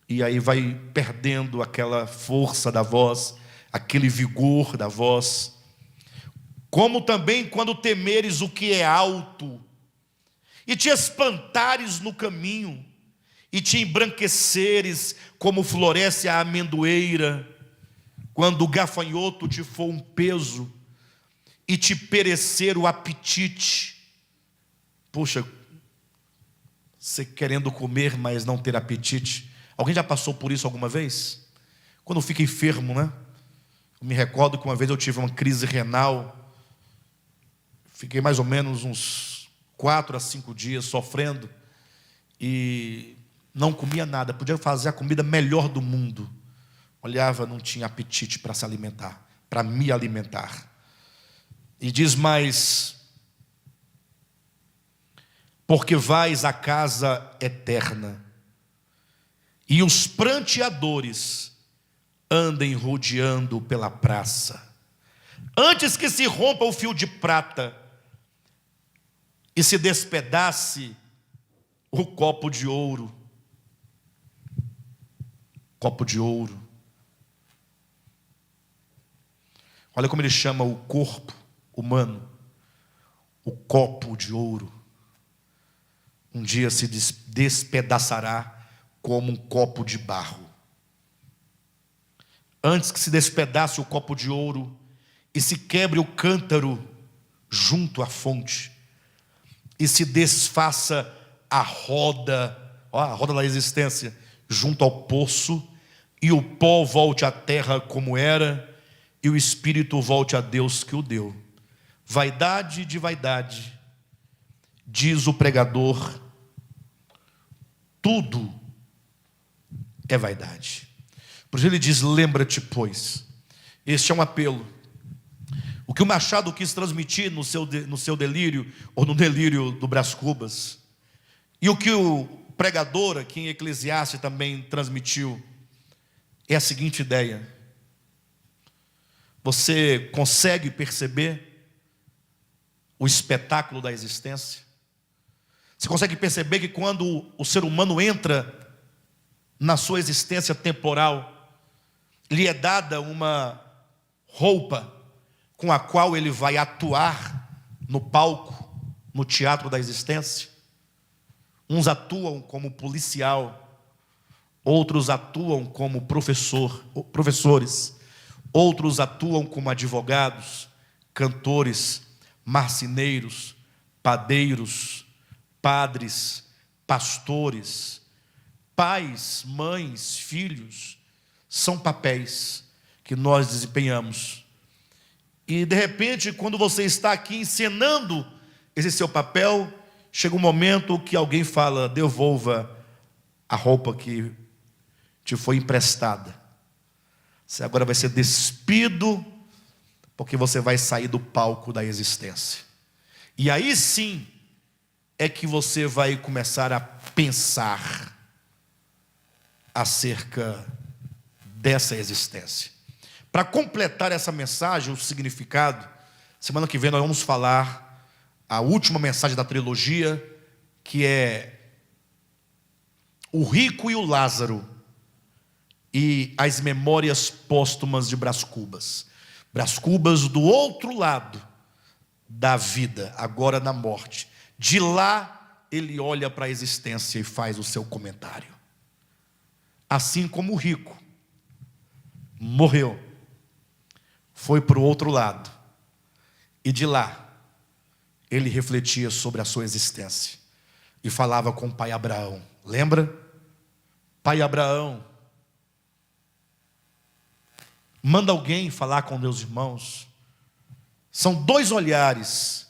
e aí vai perdendo aquela força da voz, aquele vigor da voz. Como também quando temeres o que é alto, e te espantares no caminho, e te embranqueceres como floresce a amendoeira, quando o gafanhoto te for um peso, e te perecer o apetite. Puxa, você querendo comer, mas não ter apetite. Alguém já passou por isso alguma vez? Quando fica enfermo, né? Eu me recordo que uma vez eu tive uma crise renal. Fiquei mais ou menos uns 4 a 5 dias sofrendo. E não comia nada. Podia fazer a comida melhor do mundo. Olhava, não tinha apetite para se alimentar, para me alimentar. E diz mais: porque vais à casa eterna, e os pranteadores andem rodeando pela praça, antes que se rompa o fio de prata e se despedace o copo de ouro. Copo de ouro. Olha como ele chama o corpo humano, o copo de ouro. Um dia se despedaçará como um copo de barro. Antes que se despedace o copo de ouro e se quebre o cântaro junto à fonte, e se desfaça a roda, a roda da existência, junto ao poço, e o pó volte à terra como era, e o espírito volte a Deus que o deu. Vaidade de vaidade, diz o pregador, tudo é vaidade. Por isso ele diz: lembra-te, pois. Este é um apelo. O que o Machado quis transmitir no seu delírio, ou no delírio do Brás Cubas, e o que o pregador aqui em Eclesiastes também transmitiu, é a seguinte ideia: você consegue perceber o espetáculo da existência? Você consegue perceber que quando o ser humano entra na sua existência temporal, lhe é dada uma roupa com a qual ele vai atuar no palco, no teatro da existência? Uns atuam como policial, outros atuam como professores, outros atuam como advogados, cantores, marceneiros, padeiros, padres, pastores, pais, mães, filhos. São papéis que nós desempenhamos. E de repente, quando você está aqui encenando esse seu papel, chega um momento que alguém fala: devolva a roupa que te foi emprestada. Você agora vai ser despido, porque você vai sair do palco da existência. E aí sim é que você vai começar a pensar acerca dessa existência. Para completar essa mensagem, o significado, semana que vem nós vamos falar a última mensagem da trilogia, que é o rico e o Lázaro e as memórias póstumas de Brás Cubas. Brás Cubas do outro lado da vida, agora na morte. De lá ele olha para a existência e faz o seu comentário. Assim como o rico morreu, foi para o outro lado, e de lá ele refletia sobre a sua existência e falava com o pai Abraão. Lembra? Pai Abraão, manda alguém falar com meus irmãos. São 2 olhares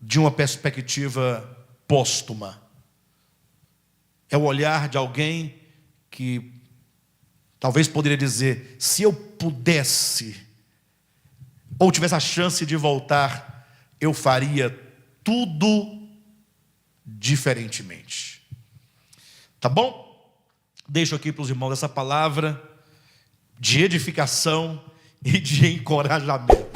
de uma perspectiva póstuma. É o olhar de alguém que talvez poderia dizer: se eu pudesse ou tivesse a chance de voltar, eu faria tudo diferentemente. Tá bom? Deixo aqui para os irmãos essa palavra de edificação e de encorajamento.